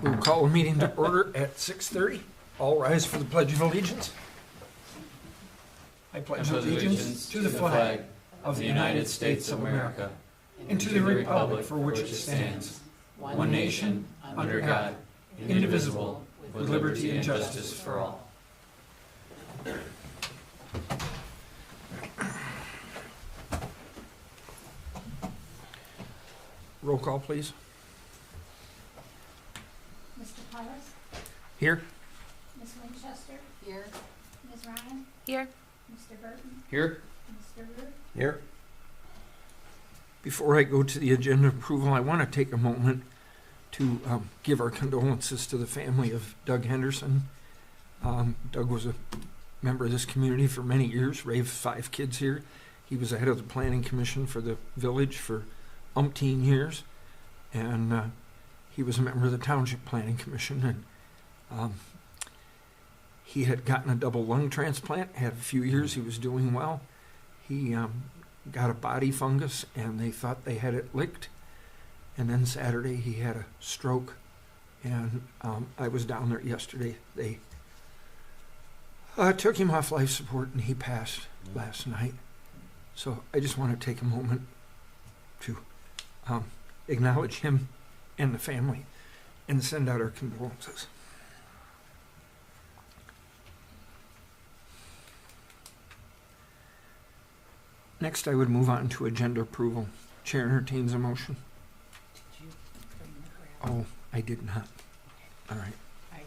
We'll call the meeting to order at 6:30. All rise for the Pledge of Allegiance. I pledge allegiance to the flag of the United States of America and to the republic for which it stands, one nation, under God, indivisible, with liberty and justice for all. Roll call, please. Mr. Powers? Here. Ms. Winchester? Here. Ms. Ryan? Here. Mr. Burton? Here. Mr. Root? Here. Before I go to the agenda approval, I want to take a moment to give our condolences to the family of Doug Henderson. Doug was a member of this community for many years, raised 5 kids here. He was the head of the planning commission for the village for umpteen years, and he was a member of the Township Planning Commission, and he had gotten a double lung transplant, had a few years, he was doing well. He got a body fungus, and they thought they had it licked, and then Saturday he had a stroke, and I was down there yesterday. They took him off life support, and he passed last night. So I just want to take a moment to acknowledge him and the family and send out our condolences. Next, I would move on to agenda approval. Chair entertains a motion. Did you bring the grant? Oh, I did not. All right. I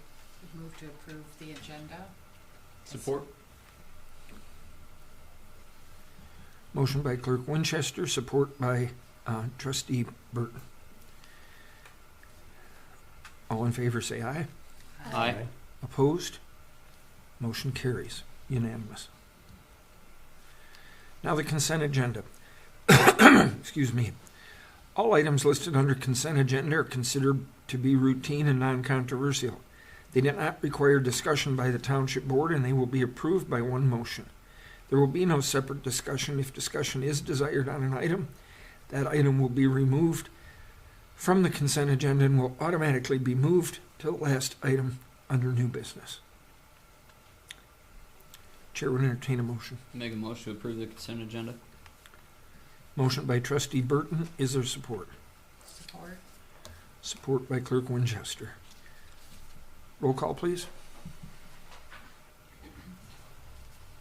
move to approve the agenda. Support. Motion by Clerk Winchester, support by Trustee Burton. All in favor say aye. Aye. Opposed? Motion carries. Unanimous. Now the consent agenda. Excuse me. All items listed under consent agenda are considered to be routine and non-controversial. They do not require discussion by the Township Board, and they will be approved by one motion. There will be no separate discussion. If discussion is desired on an item, that item will be removed from the consent agenda and will automatically be moved to the last item under new business. Chair would entertain a motion. Make a motion to approve the consent agenda. Motion by Trustee Burton. Is there support? Support. Support by Clerk Winchester. Roll call, please.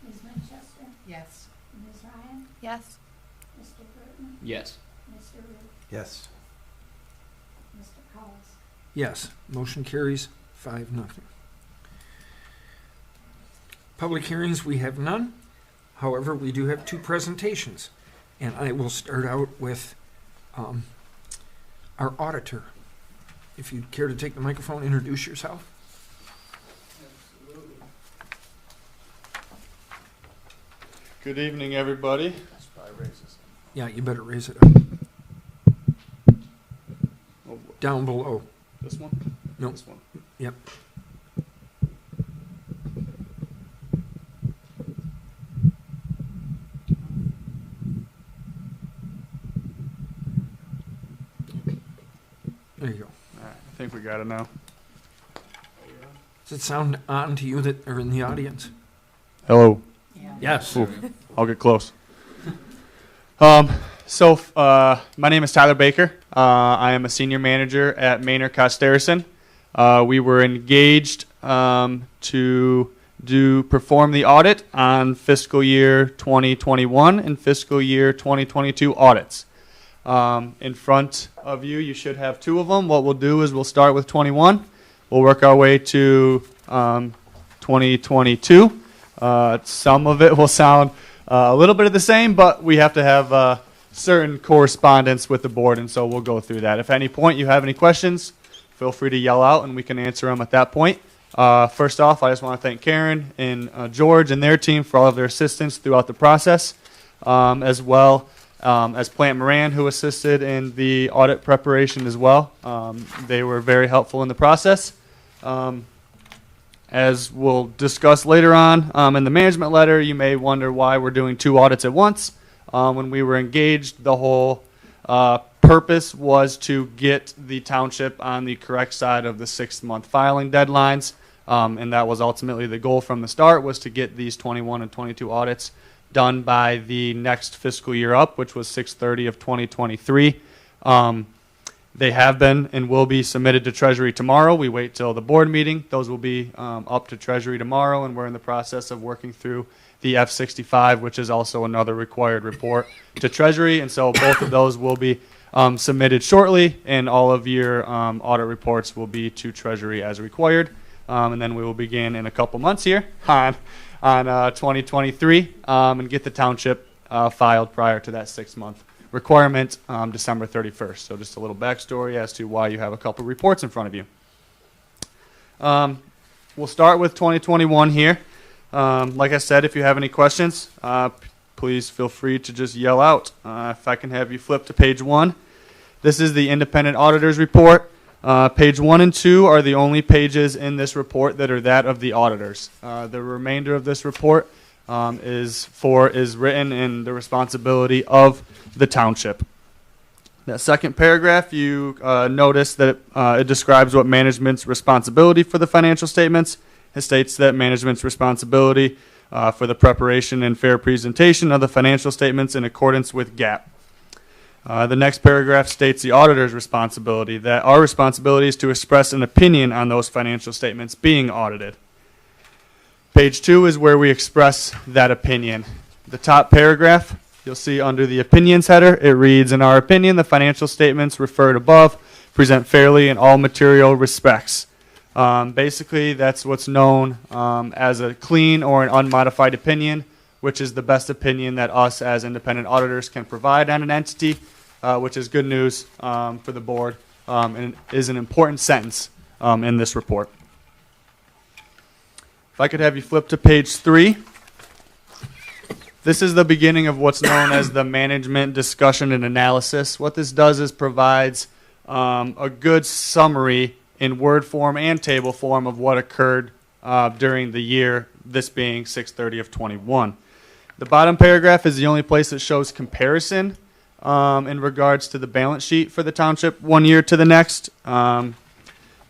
Ms. Winchester? Yes. Ms. Ryan? Yes. Mr. Burton? Yes. Mr. Root? Yes. Mr. Powers? Yes. Motion carries 5-0. Public hearings, we have none. However, we do have 2 presentations. And I will start out with our auditor. If you'd care to take the microphone, introduce yourself. Good evening, everybody. Yeah, you better raise it up. Oh, Down below. this one? Nope. This one. Yep. There you go. All right, I think we got it now. Does it sound on to you that are in the audience? Hello. Yeah. Yes. Ooh, I'll get close. My name is Tyler Baker. I am a senior manager at Maynard Costerison. We were engaged to perform the audit on fiscal year 2021 and fiscal year 2022 audits. In front of you, you should have 2 of them. What we'll do is we'll start with 21. We'll work our way to 2022. Some of it will sound a little bit of the same, but we have to have certain correspondence with the board, and so we'll go through that. If at any point you have any questions, feel free to yell out, and we can answer them at that point. First off, I just want to thank Karen and George and their team for all of their assistance throughout the process, as well as Plant Moran, who assisted in the audit preparation as well. They were very helpful in the process. As we'll discuss later on in the management letter, you may wonder why we're doing 2 audits at once. When we were engaged, the whole purpose was to get the township on the correct side of the 6-month filing deadlines. And that was ultimately the goal from the start, was to get these 21 and 22 audits done by the next fiscal year up, which was 6/30 of 2023. They have been and will be submitted to Treasury tomorrow. We wait till the board meeting. Those will be up to Treasury tomorrow, and we're in the process of working through the F-65, which is also another required report to Treasury. And so both of those will be submitted shortly, and all of your audit reports will be to Treasury as required. And then we will begin in a couple months here on 2023 and get the township filed prior to that 6-month requirement, December 31st. So just a little backstory as to why you have a couple reports in front of you. We'll start with 2021 here. Like I said, if you have any questions, please feel free to just yell out. If I can have you flip to page 1. This is the independent auditor's report. Page 1 and 2 are the only pages in this report that are that of the auditors. The remainder of this report is written in the responsibility of the township. That second paragraph, you notice that it describes what management's responsibility for the financial statements. It states that management's responsibility for the preparation and fair presentation of the financial statements in accordance with GAAP. The next paragraph states the auditor's responsibility, that our responsibility is to express an opinion on those financial statements being audited. Page 2 is where we express that opinion. The top paragraph, you'll see under the opinions header, it reads, "In our opinion, the financial statements referred above present fairly in all material respects." Basically, that's what's known as a clean or an unmodified opinion, which is the best opinion that us as independent auditors can provide on an entity, which is good news for the board and is an important sentence in this report. If I could have you flip to page 3. This is the beginning of what's known as the management discussion and analysis. What this does is provides a good summary in word form and table form of what occurred during the year, this being 6/30 of 21. The bottom paragraph is the only place that shows comparison in regards to the balance sheet for the township one year to the next.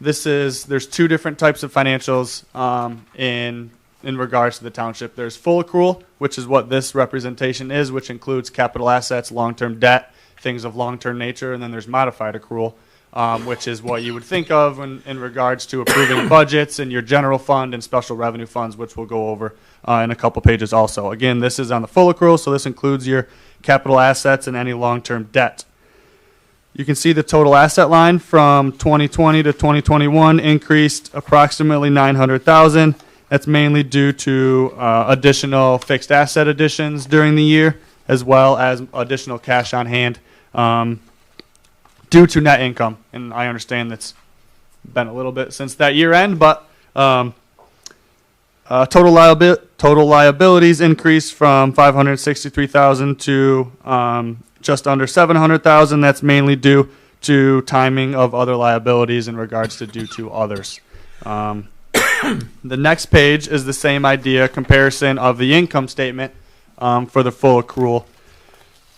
There's 2 different types of financials in regards to the township. There's full accrual, which is what this representation is, which includes capital assets, long-term debt, things of long-term nature, and then there's modified accrual, which is what you would think of in regards to approving budgets and your general fund and special revenue funds, which we'll go over in a couple pages also. Again, this is on the full accrual, so this includes your capital assets and any long-term debt. You can see the total asset line from 2020 to 2021 increased approximately $900,000. That's mainly due to additional fixed asset additions during the year, as well as additional cash on hand due to net income. And I understand that's been a little bit since that year end, but total liabilities increased from $563,000 to just under $700,000. That's mainly due to timing of other liabilities in regards to due to others. The next page is the same idea, comparison of the income statement for the full accrual.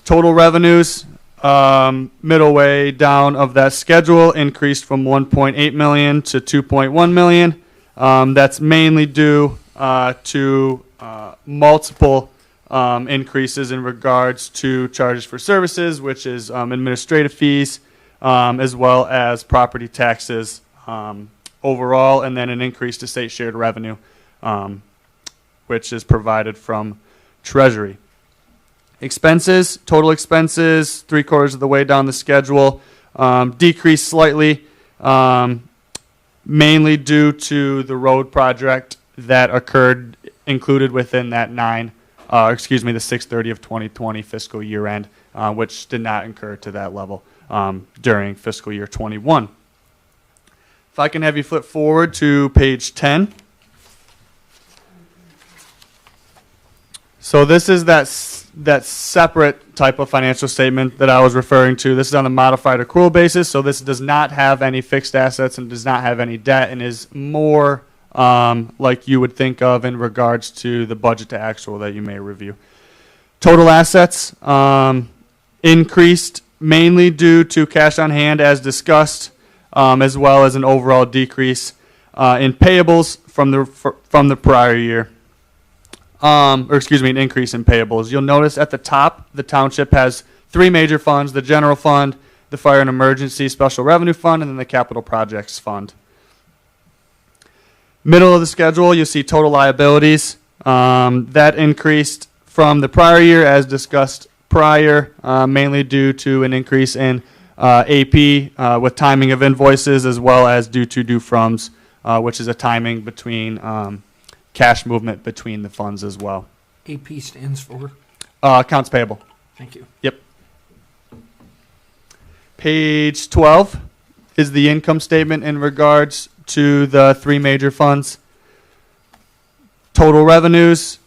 Total revenues, middle way down of that schedule, increased from $1.8 million to $2.1 million. That's mainly due to multiple increases in regards to charges for services, which is administrative fees, as well as property taxes overall, and then an increase to state shared revenue, which is provided from Treasury. Expenses, total expenses, 3/4 of the way down the schedule, decreased slightly, mainly due to the road project that occurred included within that the 6/30 of 2020 fiscal year end, which did not incur to that level during fiscal year 21. If I can have you flip forward to page 10. So this is that separate type of financial statement that I was referring to. This is on the modified accrual basis, so this does not have any fixed assets and does not have any debt, and is more like you would think of in regards to the budget to actual that you may review. Total assets increased mainly due to cash on hand as discussed, as well as an overall decrease in payables from the prior year. An increase in payables. You'll notice at the top, the township has three major funds: the general fund, the fire and emergency special revenue fund, and then the capital projects fund. Middle of the schedule, you'll see total liabilities. That increased from the prior year as discussed prior, mainly due to an increase in AP with timing of invoices, as well as due to due froms, which is a timing between cash movement between the funds as well. AP stands for? Accounts payable. Thank you. Page 12 is the income statement in regards to the three major funds. Total revenues,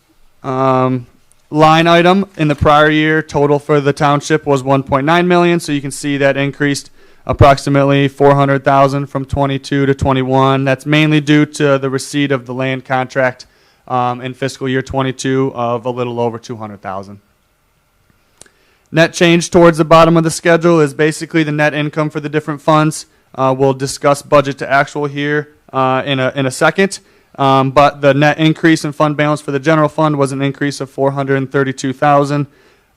line item in the prior year, total for the township was 1.9 million, so you can see that increased approximately 400,000 from 22 to 21. That's mainly due to the receipt of the land contract in fiscal year 22 of a little over 200,000. Net change towards the bottom of the schedule is basically the net income for the different funds. We'll discuss budget to actual here in a second. But the net increase in fund balance for the general fund was an increase of 432,000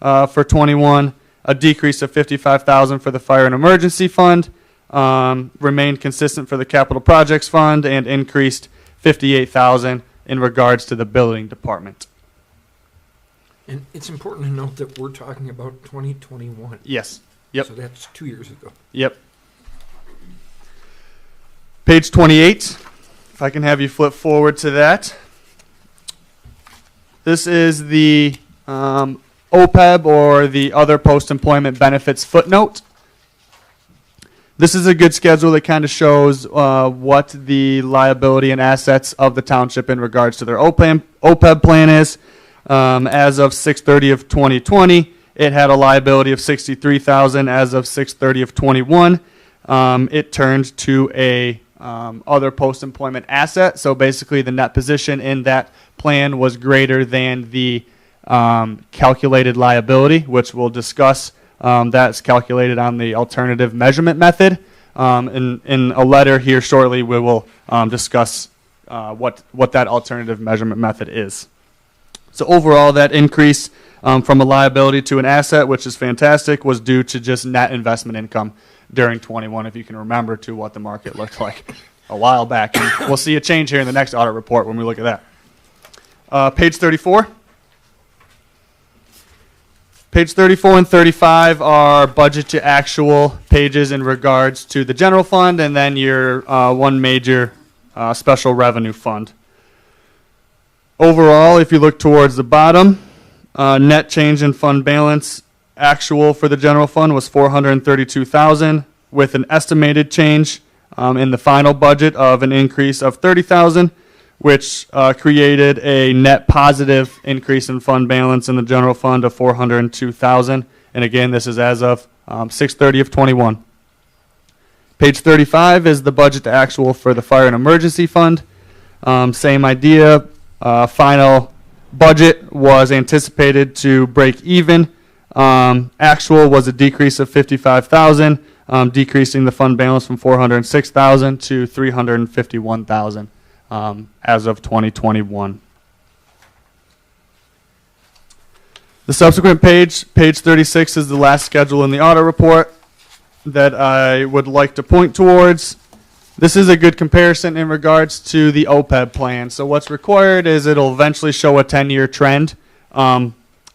for 21, a decrease of 55,000 for the fire and emergency fund, remained consistent for the capital projects fund, and increased 58,000 in regards to the building department. And it's important to note that we're talking about 2021. Yes. Yep. So that's 2 years ago. Yep. Page 28, if I can have you flip forward to that. This is the OPEB, or the other post-employment benefits footnote. This is a good schedule that kind of shows what the liability and assets of the township in regards to their OPEB plan is. As of 6/30 of 2020, it had a liability of 63,000. As of 6/30 of 21, it turned to a other post-employment asset. So basically, the net position in that plan was greater than the calculated liability, which we'll discuss. That's calculated on the alternative measurement method. In a letter here shortly, we will discuss what that alternative measurement method is. So overall, that increase from a liability to an asset, which is fantastic, was due to just net investment income during 21, if you can remember to what the market looked like a while back. And we'll see a change here in the next audit report when we look at that. Page 34. Page 34 and 35 are budget to actual pages in regards to the general fund, and then your one major special revenue fund. Overall, if you look towards the bottom, net change in fund balance actual for the general fund was 432,000, with an estimated change in the final budget of an increase of 30,000, which created a net positive increase in fund balance in the general fund of 402,000. And again, this is as of 6/30 of 21. Page 35 is the budget to actual for the fire and emergency fund. Same idea. Final budget was anticipated to break even. Actual was a decrease of 55,000, decreasing the fund balance from 406,000 to 351,000 as of 2021. The subsequent page, page 36, is the last schedule in the audit report that I would like to point towards. This is a good comparison in regards to the OPEB plan. So what's required is it'll eventually show a 10-year trend,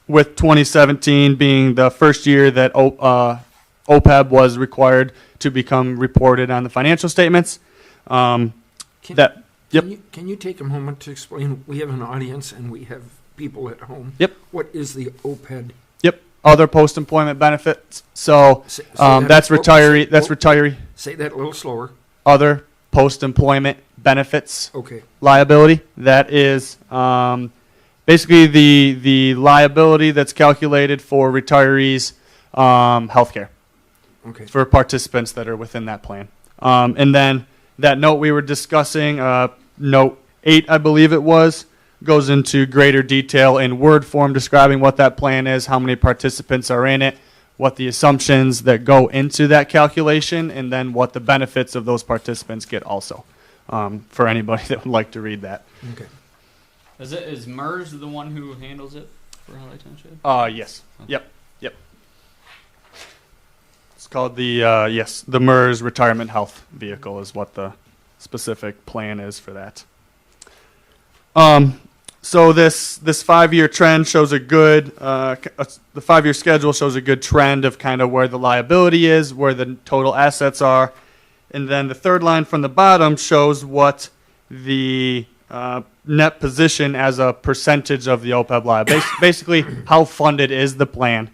with 2017 being the first year that OPEB was required to become reported on the financial statements. Can you take a moment to explain? We have an audience and we have people at home. Yep. What is the OPED? Yep. Other post-employment benefits. So that's retiree. Say that a little slower. Other post-employment benefits Okay. liability. That is basically the liability that's calculated for retirees' healthcare Okay. for participants that are within that plan. And then that note we were discussing, note 8, I believe it was, goes into greater detail in word form describing what that plan is, how many participants are in it, what the assumptions that go into that calculation, and then what the benefits of those participants get also, for anybody that would like to read that. Okay. Is MERS the one who handles it for Holly Township? Yes. Yep. It's called the MERS Retirement Health Vehicle is what the specific plan is for that. So this 5-year trend shows a good, the 5-year schedule shows a good trend of kind of where the liability is, where the total assets are, and then the third line from the bottom shows what the net position as a percentage of the OPEB liability. Basically, how funded is the plan.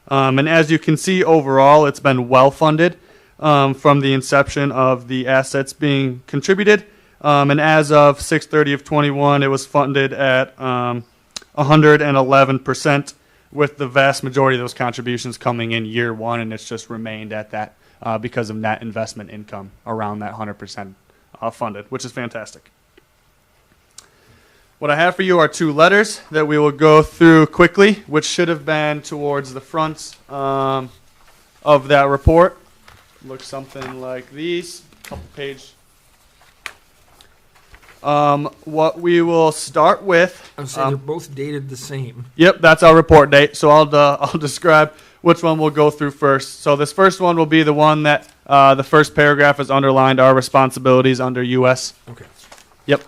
And as you can see, overall, it's been well funded from the inception of the assets being contributed. And as of 6/30 of 21, it was funded at 111%, with the vast majority of those contributions coming in year one, and it's just remained at that because of net investment income around that 100% funded, which is fantastic. What I have for you are 2 letters that we will go through quickly, which should have been towards the front of that report. Looks something like these, couple page. What we will start with. I was saying they're both dated the same. Yep, that's our report date. So I'll describe which one we'll go through first. So this first one will be the one that the first paragraph is underlined, our responsibilities under U.S. Okay. Yep.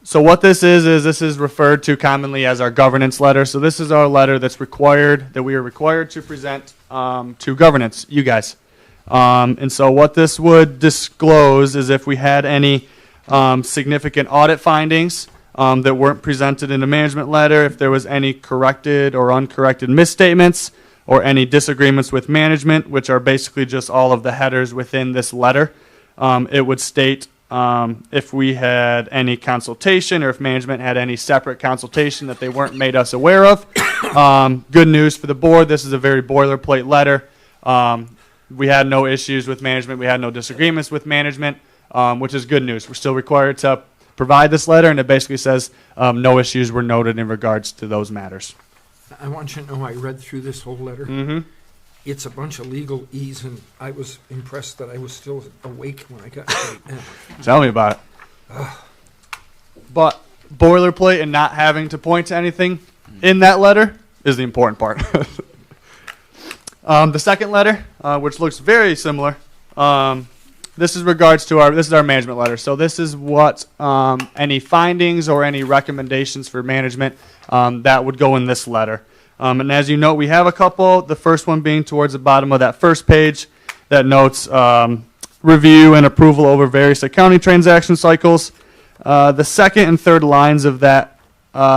So what this is referred to commonly as our governance letter. So this is our letter that we are required to present to governance, you guys. And so what this would disclose is if we had any significant audit findings that weren't presented in the management letter, if there was any corrected or uncorrected misstatements, or any disagreements with management, which are basically just all of the headers within this letter. It would state if we had any consultation or if management had any separate consultation that they weren't made us aware of. Good news for the board, this is a very boilerplate letter. We had no issues with management. We had no disagreements with management, which is good news. We're still required to provide this letter, and it basically says no issues were noted in regards to those matters. I want you to know I read through this whole letter. Mm-hmm. It's a bunch of legal ease, and I was impressed that I was still awake when I got to it. Tell me about it. But boilerplate and not having to point to anything in that letter is the important part. The second letter, which looks very similar, this is our management letter. So this is what any findings or any recommendations for management that would go in this letter. And as you note, we have a couple. The first one being towards the bottom of that first page that notes review and approval over various accounting transaction cycles. The second and third lines of that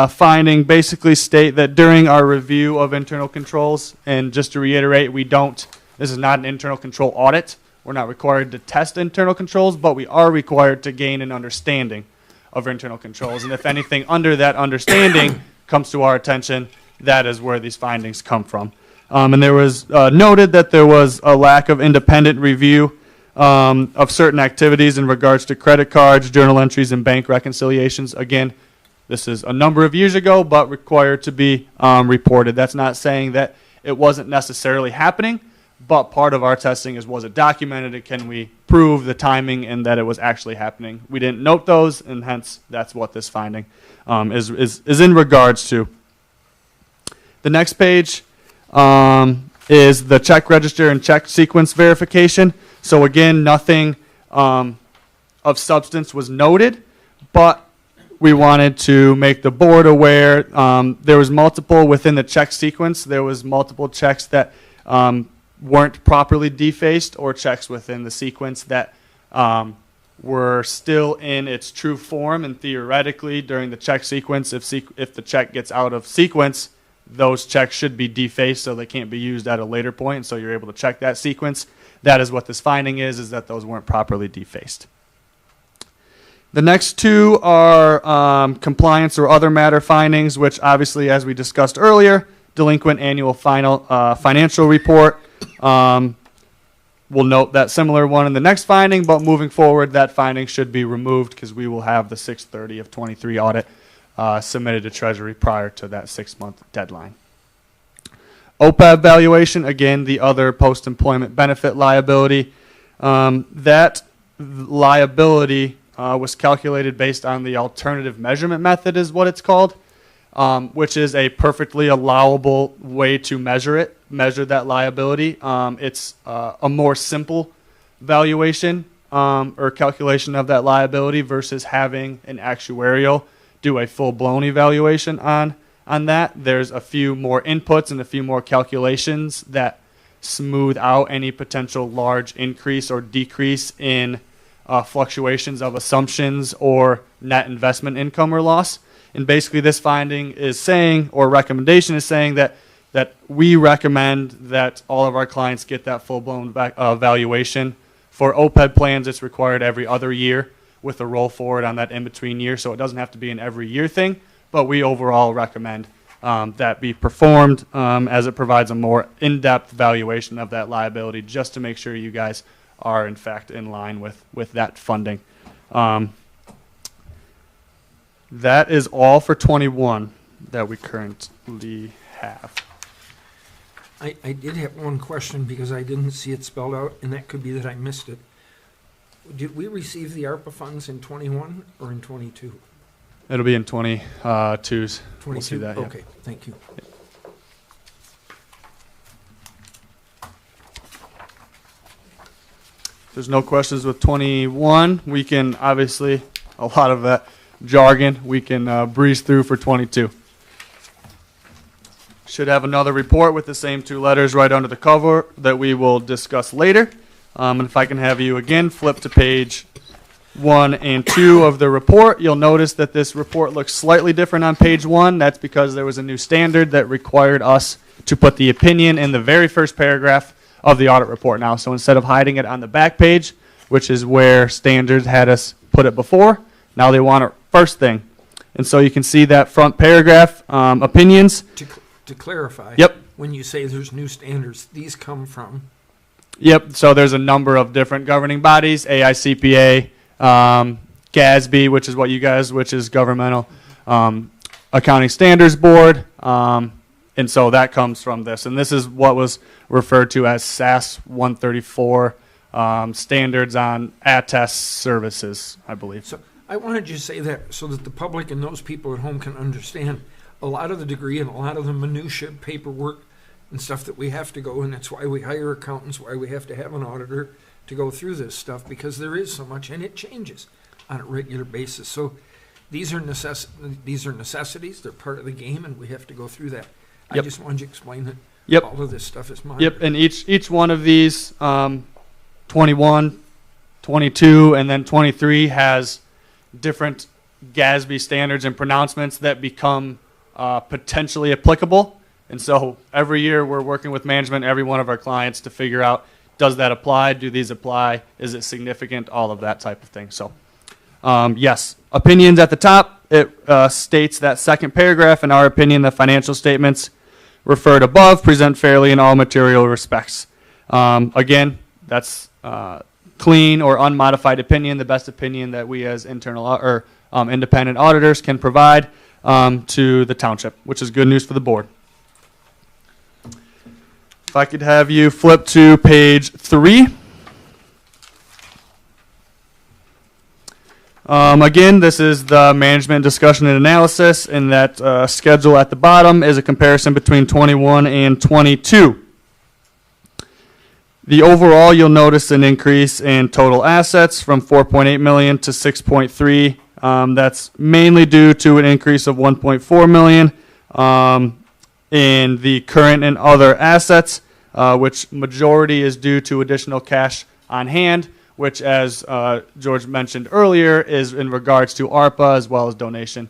finding basically state that during our review of internal controls, and just to reiterate, this is not an internal control audit. We're not required to test internal controls, but we are required to gain an understanding of internal controls. And if anything under that understanding comes to our attention, that is where these findings come from. And there was noted that there was a lack of independent review of certain activities in regards to credit cards, journal entries, and bank reconciliations. Again, this is a number of years ago, but required to be reported. That's not saying that it wasn't necessarily happening, but part of our testing is, was it documented, and can we prove the timing and that it was actually happening? We didn't note those, and hence that's what this finding is in regards to. The next page is the check register and check sequence verification. So again, nothing of substance was noted, but we wanted to make the board aware. There was multiple within the check sequence. There was multiple checks that weren't properly defaced, or checks within the sequence that were still in its true form. And theoretically, during the check sequence, if the check gets out of sequence, those checks should be defaced so they can't be used at a later point. And so you're able to check that sequence. That is what this finding is that those weren't properly defaced. The next two are compliance or other matter findings, which obviously, as we discussed earlier, delinquent annual financial report. We'll note that similar one in the next finding, but moving forward, that finding should be removed because we will have the 6/30 of 23 audit submitted to Treasury prior to that 6-month deadline. OPEB valuation, again, the other post-employment benefit liability. That liability was calculated based on the alternative measurement method is what it's called, which is a perfectly allowable way to measure that liability. It's a more simple valuation or calculation of that liability versus having an actuarial do a full-blown evaluation on that. There's a few more inputs and a few more calculations that smooth out any potential large increase or decrease in fluctuations of assumptions or net investment income or loss. And basically this finding is saying, or recommendation is saying, that we recommend that all of our clients get that full-blown valuation. For OPEB plans, it's required every other year with a roll forward on that in-between year, so it doesn't have to be an every year thing, but we overall recommend that be performed as it provides a more in-depth valuation of that liability just to make sure you guys are in fact in line with that funding. That is all for 21 that we currently have. I did have one question because I didn't see it spelled out, and that could be that I missed it. Did we receive the ARPA funds in 21 or in 22? It'll be in 22s. 22? We'll see that, yeah. Okay, thank you. If there's no questions with 21, we can obviously, a lot of that jargon, we can breeze through for 22. Should have another report with the same two letters right under the cover that we will discuss later. And if I can have you again flip to page 1 and 2 of the report, you'll notice that this report looks slightly different on page 1. That's because there was a new standard that required us to put the opinion in the very first paragraph of the audit report now. So instead of hiding it on the back page, which is where standards had us put it before, now they want it first thing. And so you can see that front paragraph, opinions. To clarify, Yep. when you say there's new standards, these come from? Yep, so there's a number of different governing bodies, AICPA, GASB, which is what you guys, which is Governmental Accounting Standards Board, and so that comes from this. And this is what was referred to as SAS 134, standards on attest services, I believe. So I wanted you to say that so that the public and those people at home can understand a lot of the degree and a lot of the minutia paperwork and stuff that we have to go, and that's why we hire accountants, why we have to have an auditor to go through this stuff, because there is so much and it changes on a regular basis. So these are necessities, they're part of the game, and we have to go through that. Yep. I just wanted you to explain that Yep. all of this stuff is monitored. Yep, and each one of these, 21, 22, and then 23 has different GASB standards and pronouncements that become potentially applicable. And so every year we're working with management, every one of our clients, to figure out, does that apply? Do these apply? Is it significant? All of that type of thing. So yes, opinions at the top. It states that second paragraph, in our opinion, the financial statements referred above present fairly in all material respects. Again, that's clean or unmodified opinion, the best opinion that we as internal or independent auditors can provide to the township, which is good news for the board. If I could have you flip to page 3. Again, this is the management discussion and analysis, and that schedule at the bottom is a comparison between 21 and 22. The overall, you'll notice an increase in total assets from 4.8 million to 6.3. That's mainly due to an increase of 1.4 million in the current and other assets, which majority is due to additional cash on hand, which, as George mentioned earlier, is in regards to ARPA as well as donation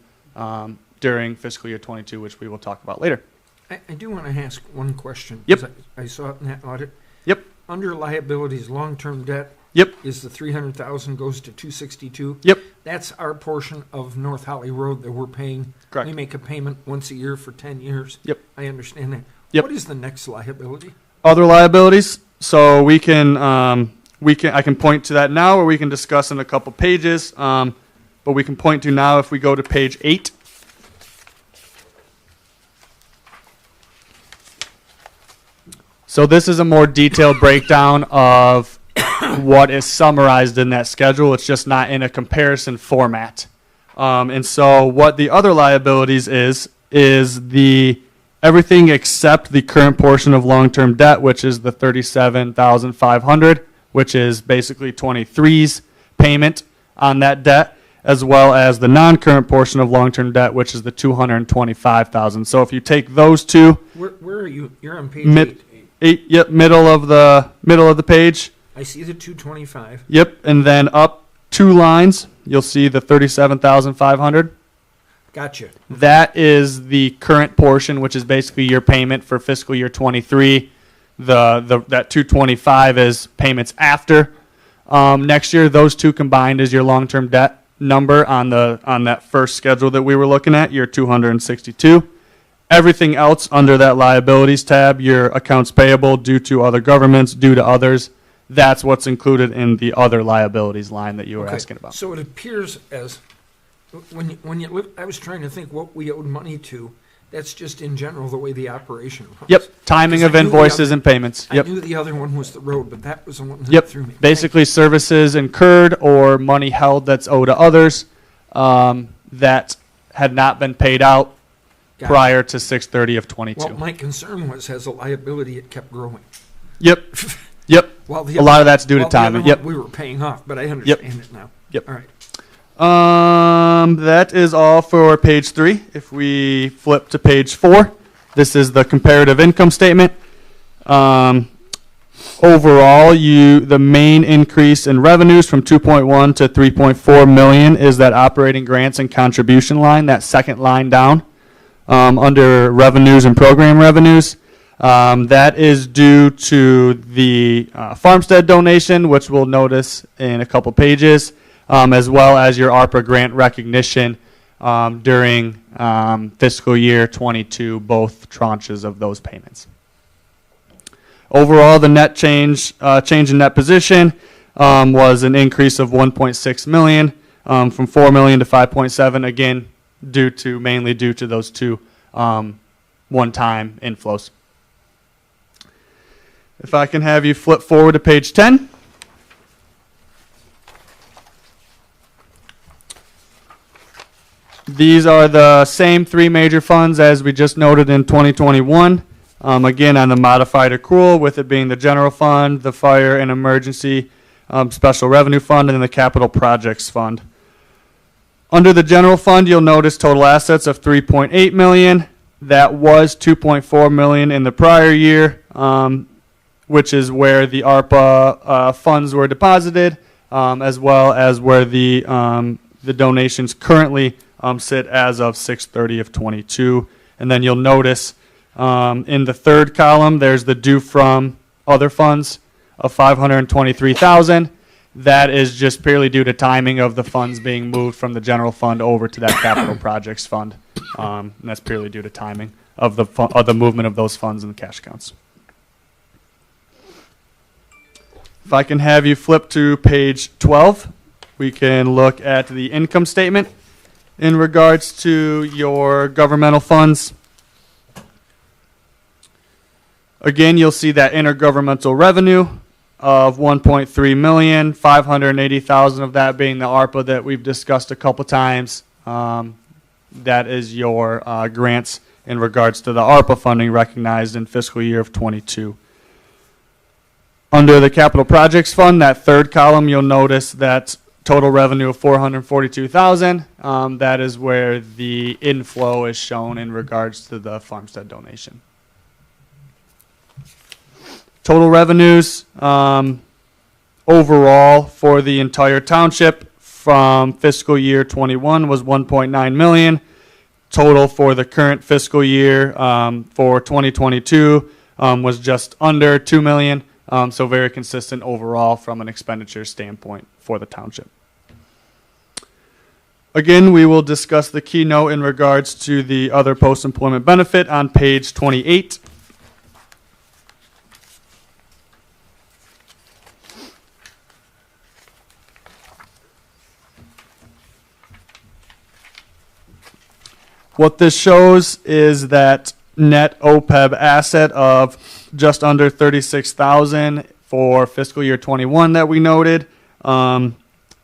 during fiscal year 22, which we will talk about later. I do want to ask one question. Yep. 'Cause I saw it in that audit. Yep. Under liabilities, long-term debt. Yep. Is the 300,000 goes to 262. Yep. That's our portion of North Holly Road that we're paying. Correct. We make a payment once a year for 10 years. Yep. I understand that. Yep. What is the next liability? Other liabilities. So I can point to that now, or we can discuss in a couple pages. But we can point to now if we go to page 8. So this is a more detailed breakdown of what is summarized in that schedule. It's just not in a comparison format. And so what the other liabilities is the everything except the current portion of long-term debt, which is the $37,500, which is basically 23's payment on that debt, as well as the non-current portion of long-term debt, which is the $225,000. So if you take those two, Where are you? You're on page Mid- 8. yep, middle of the page. I see the 225. Yep, and then up 2 lines, you'll see the $37,500. Gotcha. That is the current portion, which is basically your payment for fiscal year 23. That 225 is payments after next year. Those two combined is your long-term debt number on that first schedule that we were looking at, your 262. Everything else under that liabilities tab, your accounts payable due to other governments, due to others, that's what's included in the other liabilities line that you were asking about. So it appears as when you look, I was trying to think what we owed money to. That's just in general the way the operation runs. Yep, timing of Because I knew the invoices other- and payments. I Yep. knew the other one was the road, but that was the one that Yep. threw me. Basically, services incurred or money held that's owed to others that had not been paid out Got it. prior to 6/30 of 22. Well, my concern was as a liability, it kept growing. Yep. Yep. While the A lot of that's due to while the other timing. one Yep. We were paying off, but I understand it now. Yep. All right. That is all for page 3. If we flip to page 4, this is the comparative income statement. Overall, the main increase in revenues from 2.1 to 3.4 million is that operating grants and contribution line, that second line down under revenues and program revenues. That is due to the farmstead donation, which we'll notice in a couple pages, as well as your ARPA grant recognition during fiscal year 22, both tranches of those payments. Overall, the net change in net position was an increase of 1.6 million from 4 million to 5.7. Again, mainly due to those two one-time inflows. If I can have you flip forward to page 10. These are the same 3 major funds as we just noted in 2021. Again, on the modified accrual, with it being the general fund, the fire and emergency special revenue fund, and then the capital projects fund. Under the general fund, you'll notice total assets of 3.8 million. That was 2.4 million in the prior year, which is where the ARPA funds were deposited, as well as where the donations currently sit as of 6/30 of 22. And then you'll notice in the third column, there's the due from other funds of 523,000. That is just purely due to timing of the funds being moved from the general fund over to that capital projects fund. And that's purely due to timing of the movement of those funds in the cash accounts. If I can have you flip to page 12, we can look at the income statement in regards to your governmental funds. Again, you'll see that intergovernmental revenue of 1.3 million, 580,000 of that being the ARPA that we've discussed a couple times. That is your grants in regards to the ARPA funding recognized in fiscal year of 22. Under the capital projects fund, that third column, you'll notice that total revenue of 442,000. That is where the inflow is shown in regards to the farmstead donation. Total revenues overall for the entire township from fiscal year 21 was 1.9 million. Total for the current fiscal year for 2022 was just under 2 million. So very consistent overall from an expenditure standpoint for the township. Again, we will discuss the keynote in regards to the other post-employment benefit on page 28. What this shows is that net OPEB asset of just under 36,000 for fiscal year 21 that we noted,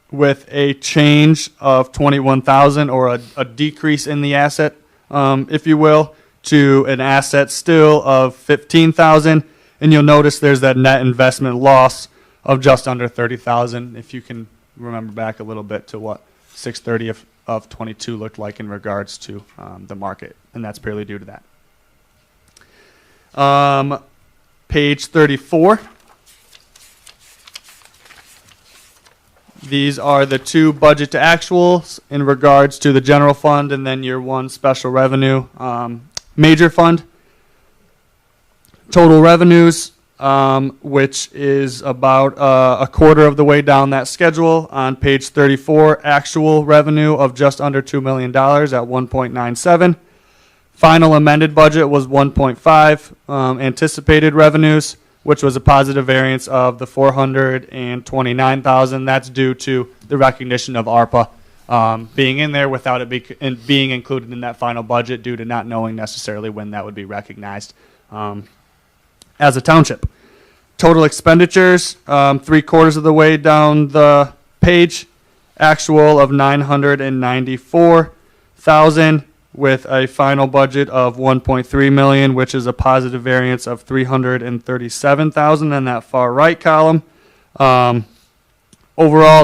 with a change of 21,000 or a decrease in the asset, if you will, to an asset still of 15,000. And you'll notice there's that net investment loss of just under 30,000. If you can remember back a little bit to what 6/30 of 22 looked like in regards to the market, and that's purely due to that. Page 34. These are the two budget to actuals in regards to the general fund and then your one special revenue major fund. Total revenues, which is about a quarter of the way down that schedule. On page 34, actual revenue of just under $2 million at 1.97. Final amended budget was 1.5. Anticipated revenues, which was a positive variance of the 429,000. That's due to the recognition of ARPA being in there without it being included in that final budget due to not knowing necessarily when that would be recognized as a township. Total expenditures, 3/4 of the way down the page, actual of 994,000 with a final budget of 1.3 million, which is a positive variance of 337,000 in that far right column. Overall,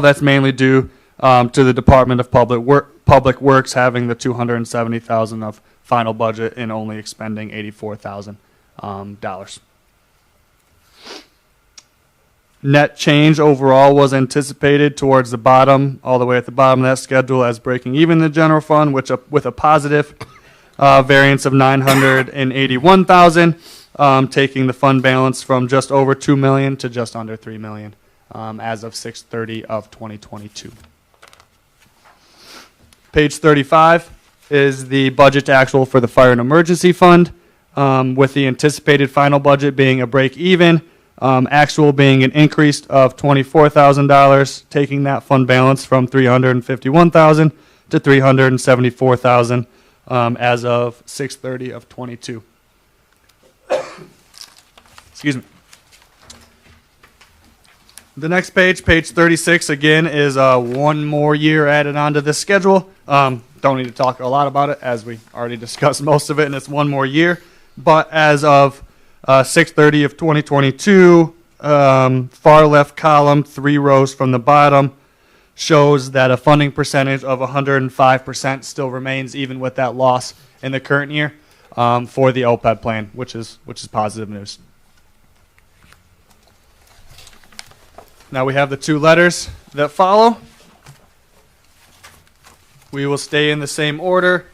that's mainly due to the Department of Public Works having the 270,000 of final budget and only expending $84,000. Net change overall was anticipated towards the bottom, all the way at the bottom of that schedule as breaking even the general fund, which with a positive variance of 981,000, taking the fund balance from just over 2 million to just under 3 million as of 6/30 of 2022. Page 35 is the budget to actual for the fire and emergency fund, with the anticipated final budget being a break even. Actual being an increase of $24,000, taking that fund balance from 351,000 to 374,000 as of 6/30 of 22. Excuse me. The next page, page 36, again, is one more year added onto this schedule. Don't need to talk a lot about it, as we already discussed most of it, and it's one more year. But as of 6/30 of 2022, far left column, 3 rows from the bottom, shows that a funding percentage of 105% still remains, even with that loss in the current year, for the OPEB plan, which is positive news. Now we have the 2 letters that follow. We will stay in the same order.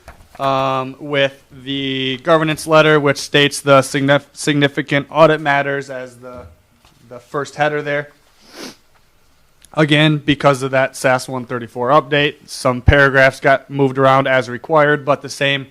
With the governance letter, which states the significant audit matters as the first header there. Again, because of that SAS 134 update, some paragraphs got moved around as required, but the same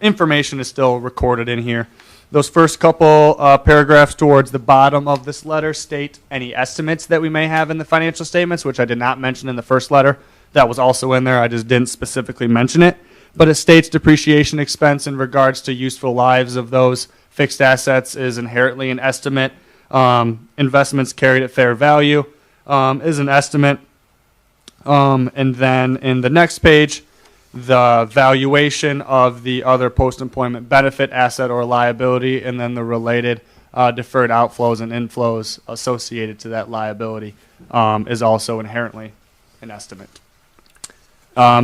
information is still recorded in here. Those first couple paragraphs towards the bottom of this letter state any estimates that we may have in the financial statements, which I did not mention in the first letter. That was also in there. I just didn't specifically mention it. But it states depreciation expense in regards to useful lives of those fixed assets is inherently an estimate. Investments carried at fair value is an estimate. And then in the next page, the valuation of the other post-employment benefit asset or liability, and then the related deferred outflows and inflows associated to that liability is also inherently an estimate.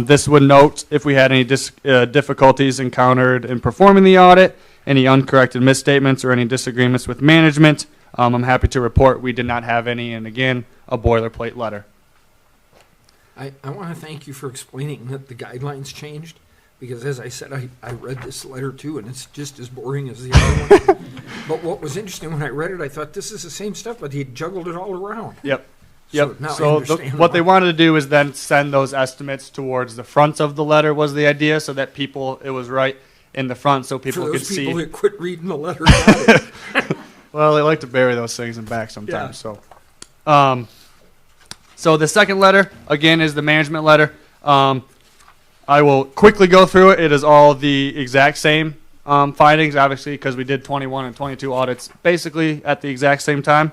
This would note if we had any difficulties encountered in performing the audit, any uncorrected misstatements or any disagreements with management. I'm happy to report we did not have any, and again, a boilerplate letter. I want to thank you for explaining that the guidelines changed, because as I said, I read this letter too, and it's just as boring as the other one. But what was interesting when I read it, I thought this is the same stuff, but he juggled it all around. Yep. So Yep. now I So understand what they why. wanted to do is then send those estimates towards the front of the letter was the idea, so that it was right in the front, so people For could those see. people that quit reading the letter, got it. Well, they like to bury those things in back sometimes. So the second letter again is the management letter. I will quickly go through it. It is all the exact same findings, obviously, because we did 21 and 22 audits basically at the exact same time.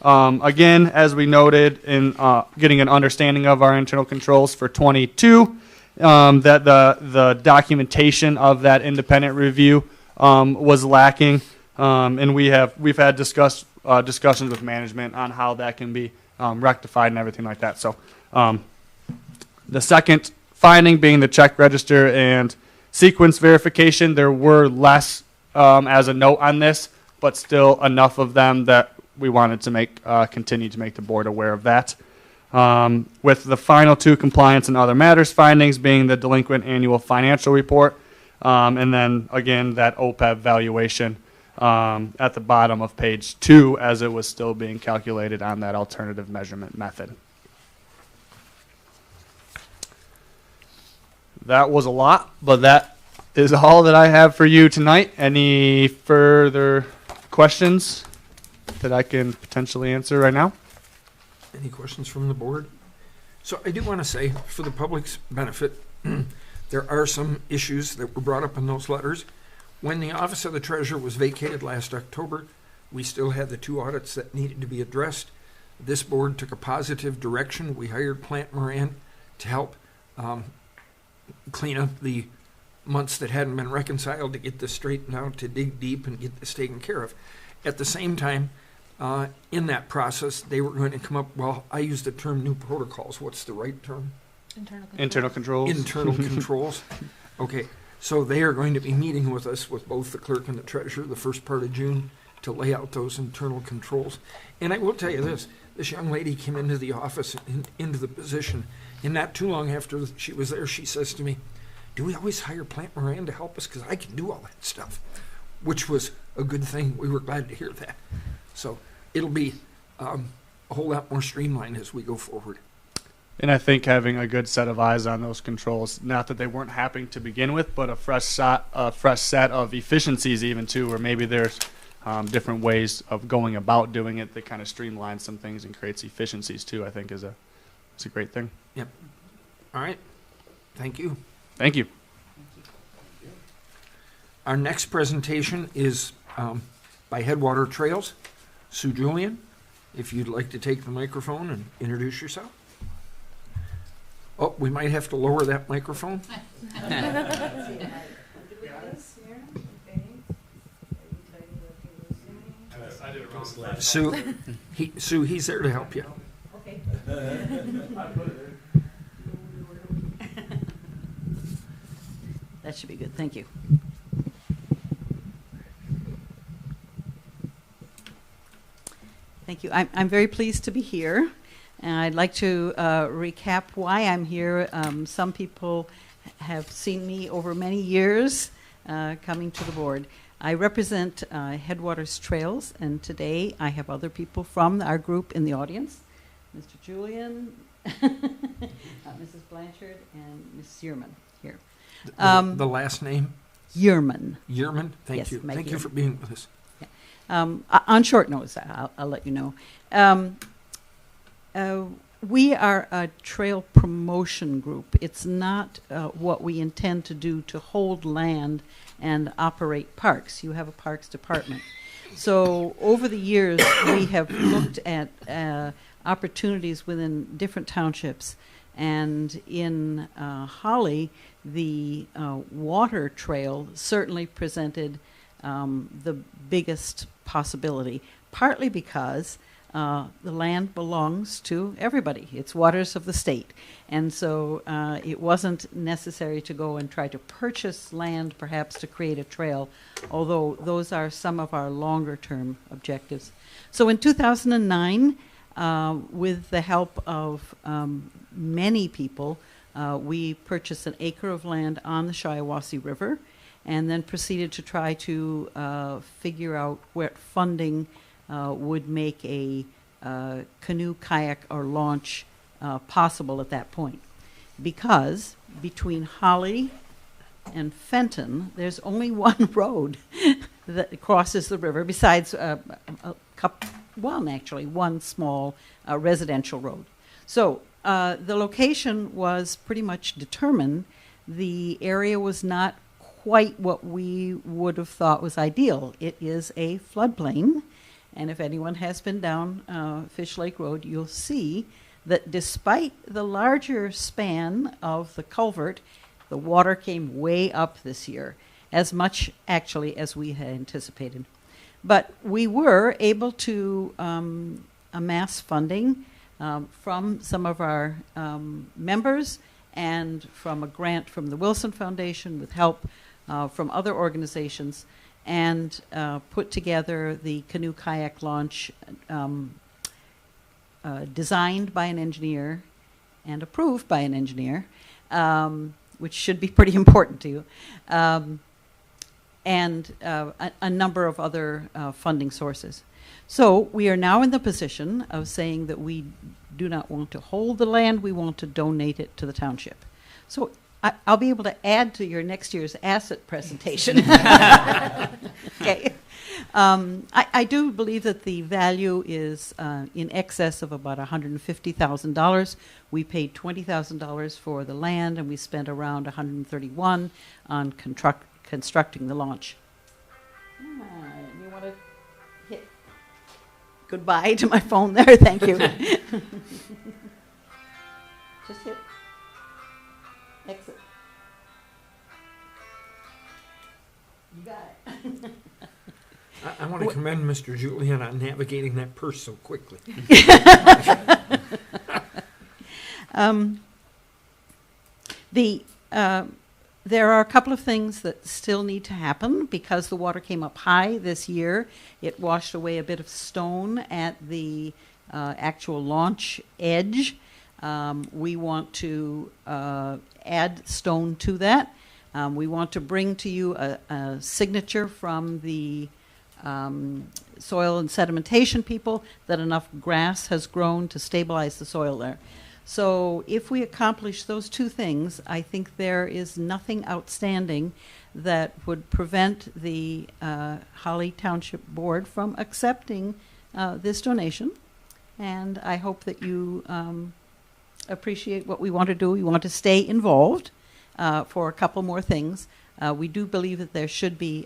Again, as we noted in getting an understanding of our internal controls for 22, that the documentation of that independent review was lacking, and we've had discussions with management on how that can be rectified and everything like that. So the second finding being the check register and sequence verification, there were less as a note on this, but still enough of them that we wanted to continue to make the board aware of that. With the final two compliance and other matters findings being the delinquent annual financial report, and then again that OPEB valuation at the bottom of page 2 as it was still being calculated on that alternative measurement method. That was a lot, but that is all that I have for you tonight. Any further questions that I can potentially answer right now? Any questions from the board? So I do want to say, for the public's benefit, there are some issues that were brought up in those letters. When the office of the treasurer was vacated last October, we still had the 2 audits that needed to be addressed. This board took a positive direction. We hired Plant Moran to help clean up the months that hadn't been reconciled, to get this straightened out, to dig deep and get this taken care of. At the same time, in that process, they were going to come up, well, I use the term new protocols. What's the right term? Internal controls. Internal controls. Okay, so they are going to be meeting with us, with both the clerk and the treasurer, the first part of June, to lay out those internal controls. And I will tell you this young lady came into the office, into the position, and not too long after she was there, she says to me, do we always hire Plant Moran to help us? Because I can do all that stuff, which was a good thing. We were glad to hear that. So it'll be a whole lot more streamlined as we go forward. And I think having a good set of eyes on those controls, not that they weren't happening to begin with, but a fresh set of efficiencies even too, or maybe there's different ways of going about doing it that kind of streamlines some things and creates efficiencies too, I think is a great thing. Yep. All right. Thank you. Thank you. Our next presentation is by Headwater Trails. Sue Julian, if you'd like to take the microphone and introduce yourself. Oh, we might have to lower that microphone. Sue, he's there to help you. Okay. That should be good. Thank you. Thank you. I'm very pleased to be here. And I'd like to recap why I'm here. Some people have seen me over many years coming to the board. I represent Headwaters Trails, and today I have other people from our group in the audience. Mr. Julian, Mrs. Blanchard, and Ms. Yearman here. The last name? Yearman. Yearman? Thank Yes, you. Meg Thank you Yearman. for being with us. On short notice, I'll let you know. We are a trail promotion group. It's not what we intend to do to hold land and operate parks. You have a parks department. So over the years, we have looked at opportunities within different townships. And in Holly, the water trail certainly presented the biggest possibility, partly because the land belongs to everybody. It's waters of the state. And so it wasn't necessary to go and try to purchase land perhaps to create a trail, although those are some of our longer term objectives. So in 2009, with the help of many people, we purchased an acre of land on the Shiawassee River and then proceeded to try to figure out what funding would make a canoe, kayak, or launch possible at that point. Because between Holly and Fenton, there's only one road that crosses the river, besides one small residential road. So the location was pretty much determined. The area was not quite what we would have thought was ideal. It is a floodplain, and if anyone has been down Fish Lake Road, you'll see that despite the larger span of the culvert, the water came way up this year, as much actually as we had anticipated. But we were able to amass funding from some of our members and from a grant from the Wilson Foundation with help from other organizations, and put together the canoe kayak launch designed by an engineer and approved by an engineer, which should be pretty important to you, and a number of other funding sources. So we are now in the position of saying that we do not want to hold the land, we want to donate it to the township. So I'll be able to add to your next year's asset presentation. Okay. I do believe that the value is in excess of about $150,000. We paid $20,000 for the land, and we spent around $131,000 on constructing the launch. You want to hit goodbye to my phone there? Thank you. Just hit exit. You got it. I want to commend Mr. Julian on navigating that purse so quickly. There are a couple of things that still need to happen because the water came up high this year. It washed away a bit of stone at the actual launch edge. We want to add stone to that. We want to bring to you a signature from the soil and sedimentation people that enough grass has grown to stabilize the soil there. So if we accomplish those two things, I think there is nothing outstanding that would prevent the Holly Township Board from accepting this donation. And I hope that you appreciate what we want to do. We want to stay involved for a couple more things. We do believe that there should be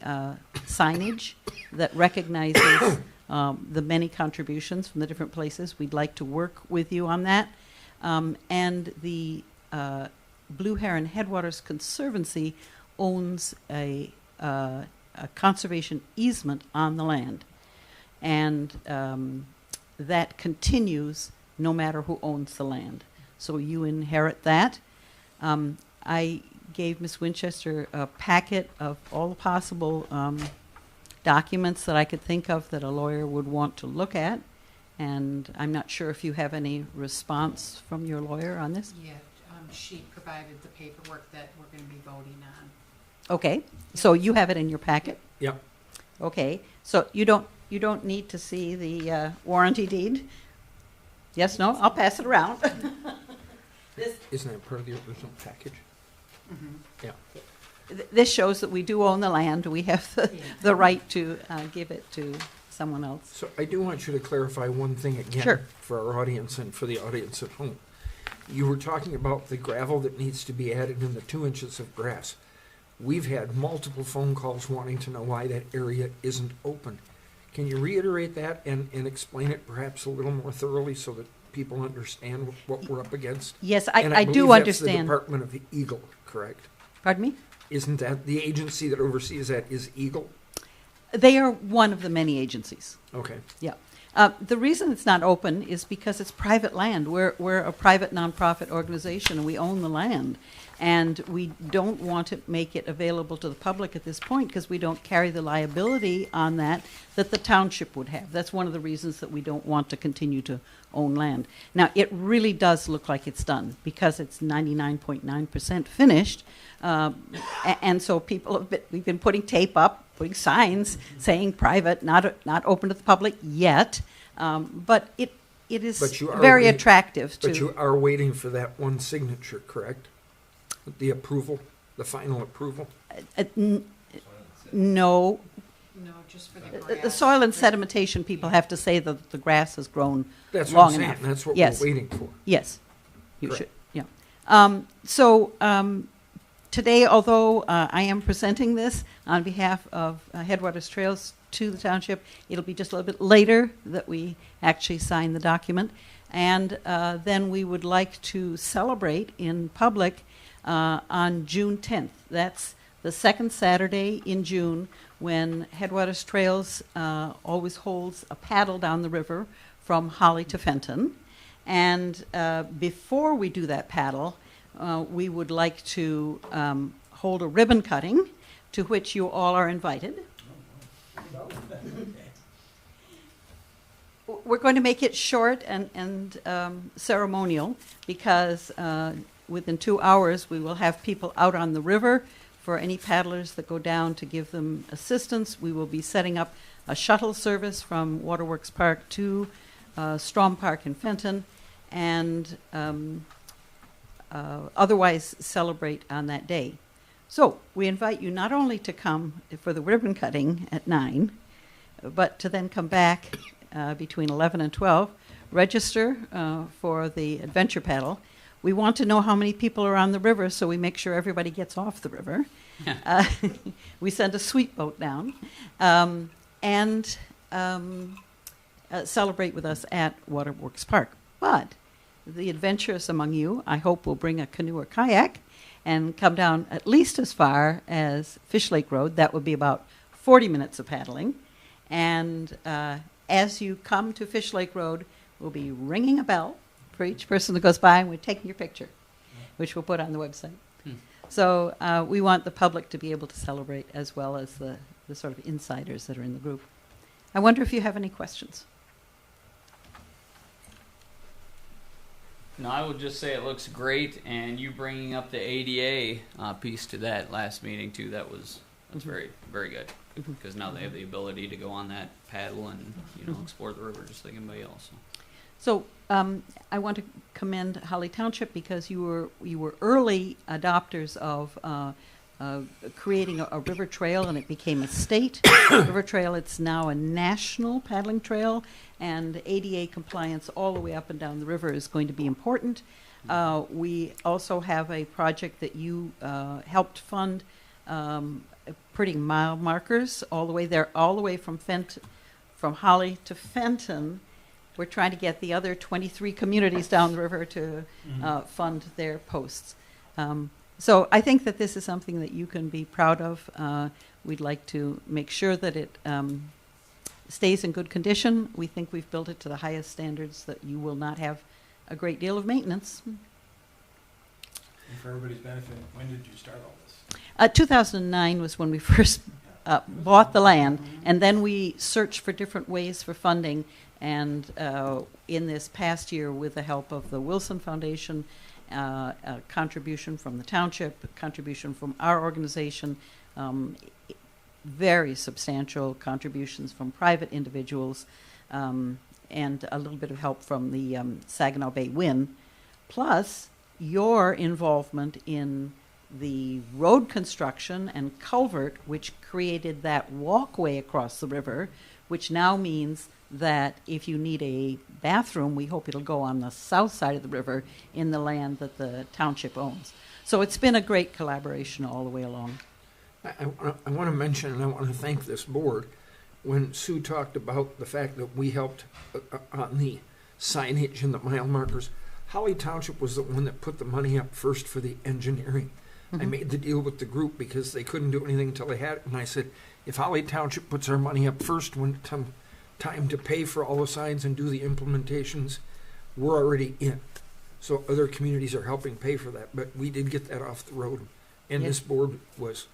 signage that recognizes the many contributions from the different places. We'd like to work with you on that. And the Blue Heron Headwaters Conservancy owns a conservation easement on the land. And that continues no matter who owns the land. So you inherit that. I gave Ms. Winchester a packet of all the possible documents that I could think of that a lawyer would want to look at. And I'm not sure if you have any response from your lawyer on this. Yeah, she provided the paperwork that we're going to be voting on. Okay, so you have it in your packet? Yep. Okay, so you don't need to see the warranty deed? Yes, no? I'll pass it around. Isn't that part of the original package? Mm-hmm. Yeah. This shows that we do own the land. We have the right to give it to someone else. So I do want you to clarify one thing again. Sure. For our audience and for the audience at home. You were talking about the gravel that needs to be added in the 2 inches of grass. We've had multiple phone calls wanting to know why that area isn't open. Can you reiterate that and explain it perhaps a little more thoroughly so that people understand what we're up against? Yes, And I believe do that's understand. the Department of Eagle, correct? Pardon me? Isn't that the agency that oversees that is Eagle? They are one of the many agencies. Okay. Yeah. The reason it's not open is because it's private land. We're a private nonprofit organization, and we own the land. And we don't want to make it available to the public at this point because we don't carry the liability on that the township would have. That's one of the reasons that we don't want to continue to own land. Now, it really does look like it's done because it's 99.9% finished. And so we've been putting tape up, putting signs saying private, not open to the public yet. But it is very attractive to. But you are waiting for that one signature, correct? The approval, the final approval? No. No, just for the grass. The soil and sedimentation people have to say that the grass has grown That's long what I'm saying. enough. That's what Yes. we're waiting for. Yes, you Correct. should. Yeah. Today, although I am presenting this on behalf of Headwaters Trails to the township, it'll be just a little bit later that we actually sign the document. And then we would like to celebrate in public on June 10th. That's the second Saturday in June, when Headwaters Trails always holds a paddle down the river from Holly to Fenton. And before we do that paddle, we would like to hold a ribbon cutting, to which you all are invited. We're going to make it short and ceremonial, because within 2 hours we will have people out on the river for any paddlers that go down to give them assistance. We will be setting up a shuttle service from Waterworks Park to Strom Park in Fenton, and otherwise celebrate on that day. So we invite you not only to come for the ribbon cutting at 9, but to then come back between 11 and 12, register for the adventure paddle. We want to know how many people are on the river, so we make sure everybody gets off the river. We send a sweet boat down, and celebrate with us at Waterworks Park. But the adventurous among you, I hope, will bring a canoe or kayak and come down at least as far as Fish Lake Road. That would be about 40 minutes of paddling. And as you come to Fish Lake Road, we'll be ringing a bell for each person that goes by, and we're taking your picture, which we'll put on the website. So we want the public to be able to celebrate, as well as the sort of insiders that are in the group. I wonder if you have any questions. No, I would just say it looks great, and you bringing up the ADA piece to that last meeting too. That's very, very good, because now they have the ability to go on that paddle and explore the river just like anybody else. So I want to commend Holly Township, because you were early adopters of creating a river trail, and it became a state river trail. It's now a national paddling trail, and ADA compliance all the way up and down the river is going to be important. We also have a project that you helped fund, putting mile markers all the way there, all the way from Holly to Fenton. We're trying to get the other 23 communities down the river to fund their posts. So I think that this is something that you can be proud of. We'd like to make sure that it stays in good condition. We think we've built it to the highest standards, that you will not have a great deal of maintenance. And for everybody's benefit, when did you start all this? 2009 was when we first bought the land, and then we searched for different ways for funding. And in this past year, with the help of the Wilson Foundation, a contribution from the township, a contribution from our organization, very substantial contributions from private individuals, and a little bit of help from the Saginaw Bay Win, plus your involvement in the road construction and culvert, which created that walkway across the river, which now means that if you need a bathroom, we hope it'll go on the south side of the river in the land that the township owns. So it's been a great collaboration all the way along. I want to mention, and I want to thank this board, when Sue talked about the fact that we helped on the signage and the mile markers, Holly Township was the one that put the money up first for the engineering. I made the deal with the group because they couldn't do anything until they had it, and I said, if Holly Township puts our money up first when it comes time to pay for all the signs and do the implementations, we're already in. So other communities are helping pay for that, but we did get that off the road, and Yes. this board was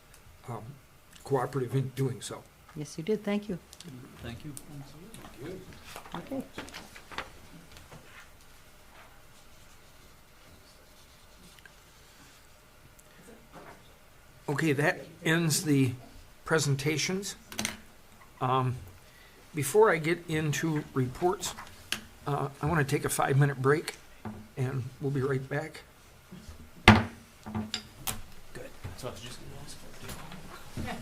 cooperative in doing so. Yes, you did. Thank you. Thank you. Okay. Okay, that ends the presentations. Before I get into reports, I want to take a 5-minute break, and we'll be right back. Good. So I was just going to ask for it.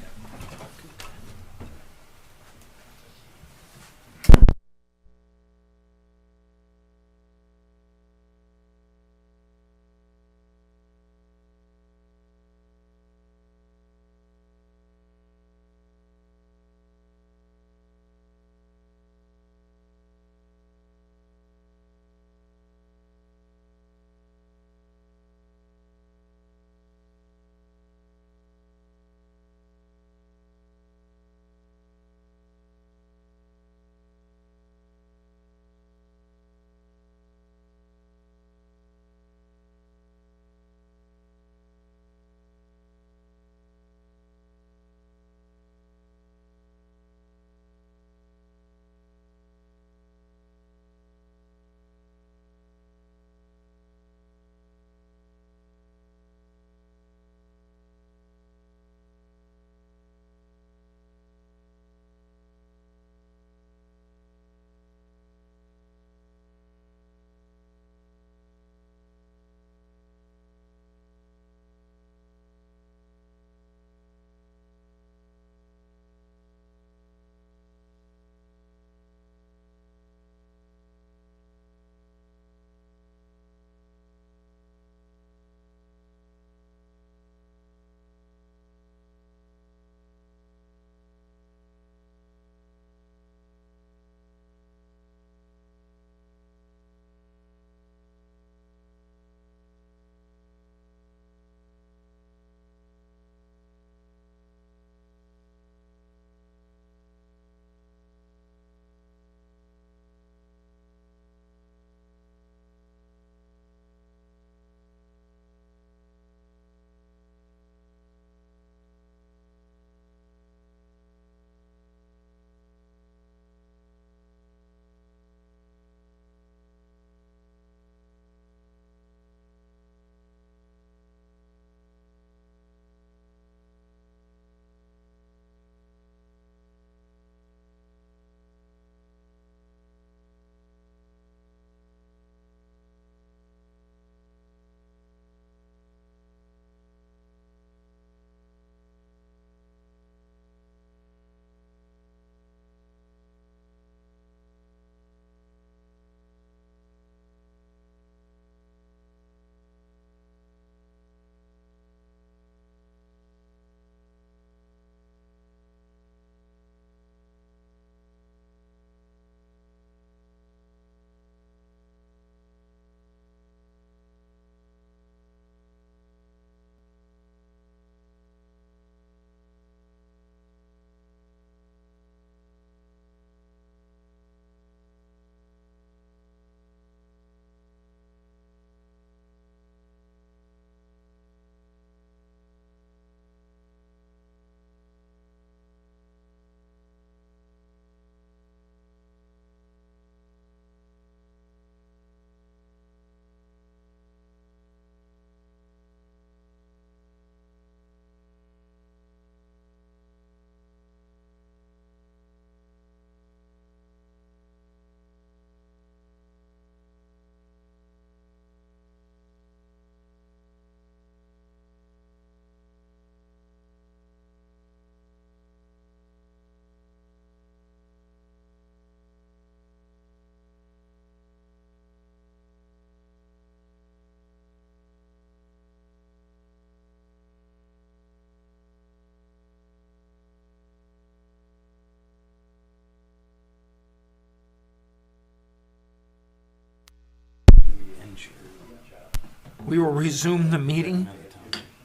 We will resume the meeting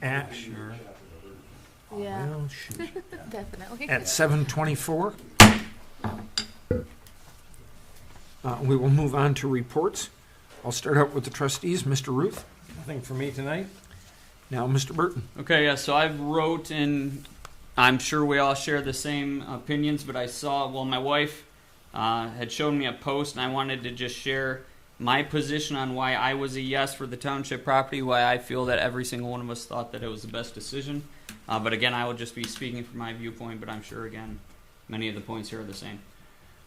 at, Yeah, well, shoot, definitely. at 7:24. We will move on to reports. I'll start out with the trustees. Mr. Ruth. Nothing for me tonight? Now, Mr. Burton. Okay, yeah, so I've wrote, and I'm sure we all share the same opinions, but I saw, well, my wife had shown me a post, and I wanted to just share my position on why I was a yes for the township property, why I feel that every single one of us thought that it was the best decision. But again, I will just be speaking from my viewpoint, but I'm sure, again, many of the points here are the same.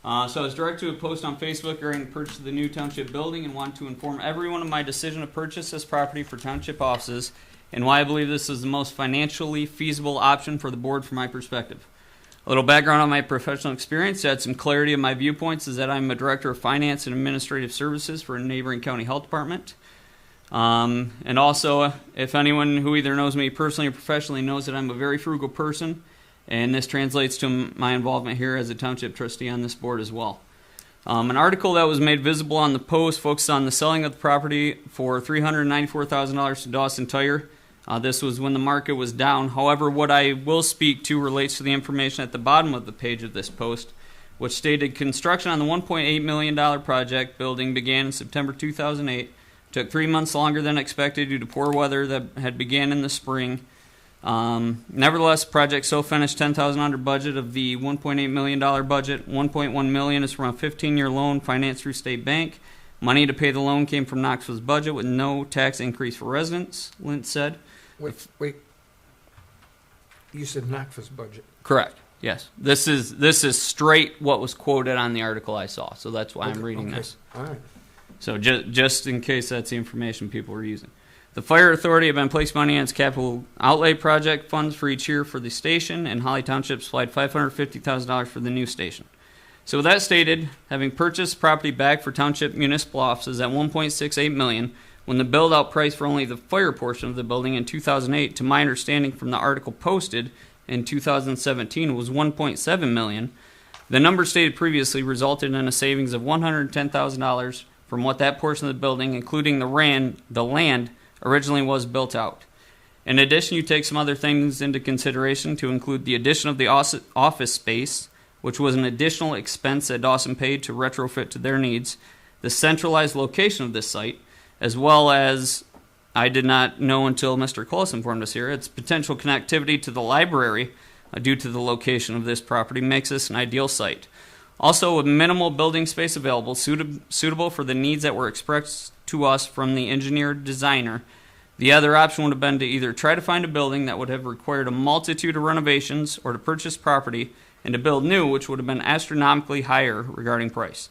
So I was directed to a post on Facebook regarding the purchase of the new township building and want to inform everyone of my decision to purchase this property for township offices and why I believe this is the most financially feasible option for the board from my perspective. A little background on my professional experience to add some clarity of my viewpoints is that I'm a director of finance and administrative services for a neighboring county health department. And also, if anyone who either knows me personally or professionally knows that I'm a very frugal person, and this translates to my involvement here as a township trustee on this board as well. An article that was made visible on the post focused on the selling of the property for $394,000 to Dawson Tire. This was when the market was down. However, what I will speak to relates to the information at the bottom of the page of this post, which stated construction on the $1.8 million project building began in September 2008. Took 3 months longer than expected due to poor weather that had began in the spring. Nevertheless, the project still finished $10,000 under budget of the $1.8 million budget. $1.1 million is from a 15-year loan financed through State Bank. Money to pay the loan came from Knoxville's budget with no tax increase for residents, Lynch said. Wait. You said Knoxville's budget. Correct. Yes. This is straight what was quoted on the article I saw, so that's why I'm reading this. All right. So just in case that's the information people were using. The Fire Authority have been placed money on its capital outlay project funds for each year for the station, and Holly Township supplied $550,000 for the new station. So with that stated, having purchased property back for township municipal offices at $1.68 million, when the build-out price for only the fire portion of the building in 2008, to my understanding from the article posted in 2017, was $1.7 million, the number stated previously resulted in a savings of $110,000 from what that portion of the building, including the land, originally was built out. In addition, you take some other things into consideration to include the addition of the office space, which was an additional expense that Dawson paid to retrofit to their needs, the centralized location of this site, as well as, I did not know until Mr. Close informed us here, its potential connectivity to the library due to the location of this property makes this an ideal site. Also, with minimal building space available, suitable for the needs that were expressed to us from the engineer designer, the other option would have been to either try to find a building that would have required a multitude of renovations or to purchase property and to build new, which would have been astronomically higher regarding price.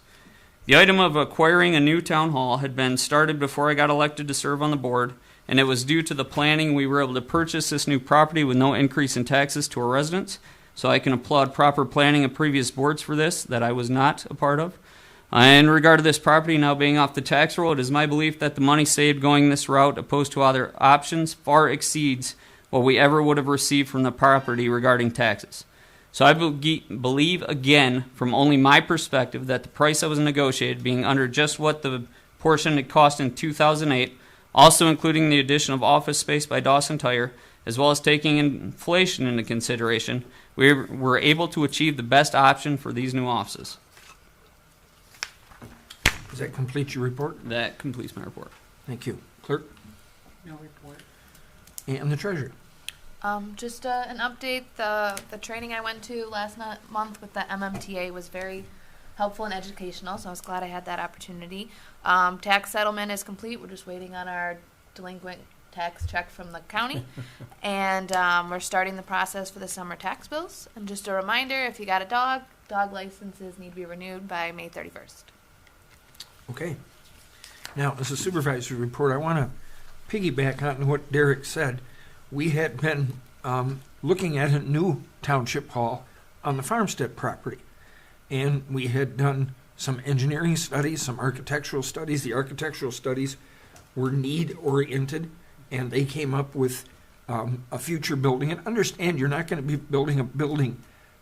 The item of acquiring a new town hall had been started before I got elected to serve on the board, and it was due to the planning we were able to purchase this new property with no increase in taxes to our residents. So I can applaud proper planning of previous boards for this that I was not a part of. In regard to this property now being off the tax roll, it is my belief that the money saved going this route opposed to other options far exceeds what we ever would have received from the property regarding taxes. So I believe, again, from only my perspective, that the price that was negotiated being under just what the portion it cost in 2008, also including the addition of office space by Dawson Tire, as well as taking inflation into consideration, we were able to achieve the best option for these new offices. Does that complete your report? That completes my report. Thank you. Clerk No report. and the treasurer. Just an update. The training I went to last month with the MMTA was very helpful and educational, so I was glad I had that opportunity. Tax settlement is complete. We're just waiting on our delinquent tax check from the county, and we're starting the process for the summer tax bills. And just a reminder, if you got a dog licenses need to be renewed by May 31st. Okay. Now, as a supervisory report, I want to piggyback on what Derek said. We had been looking at a new township hall on the farmstead property, and we had done some engineering studies, some architectural studies. The architectural studies were need-oriented, and they came up with a future building. And understand, you're not going to be building a building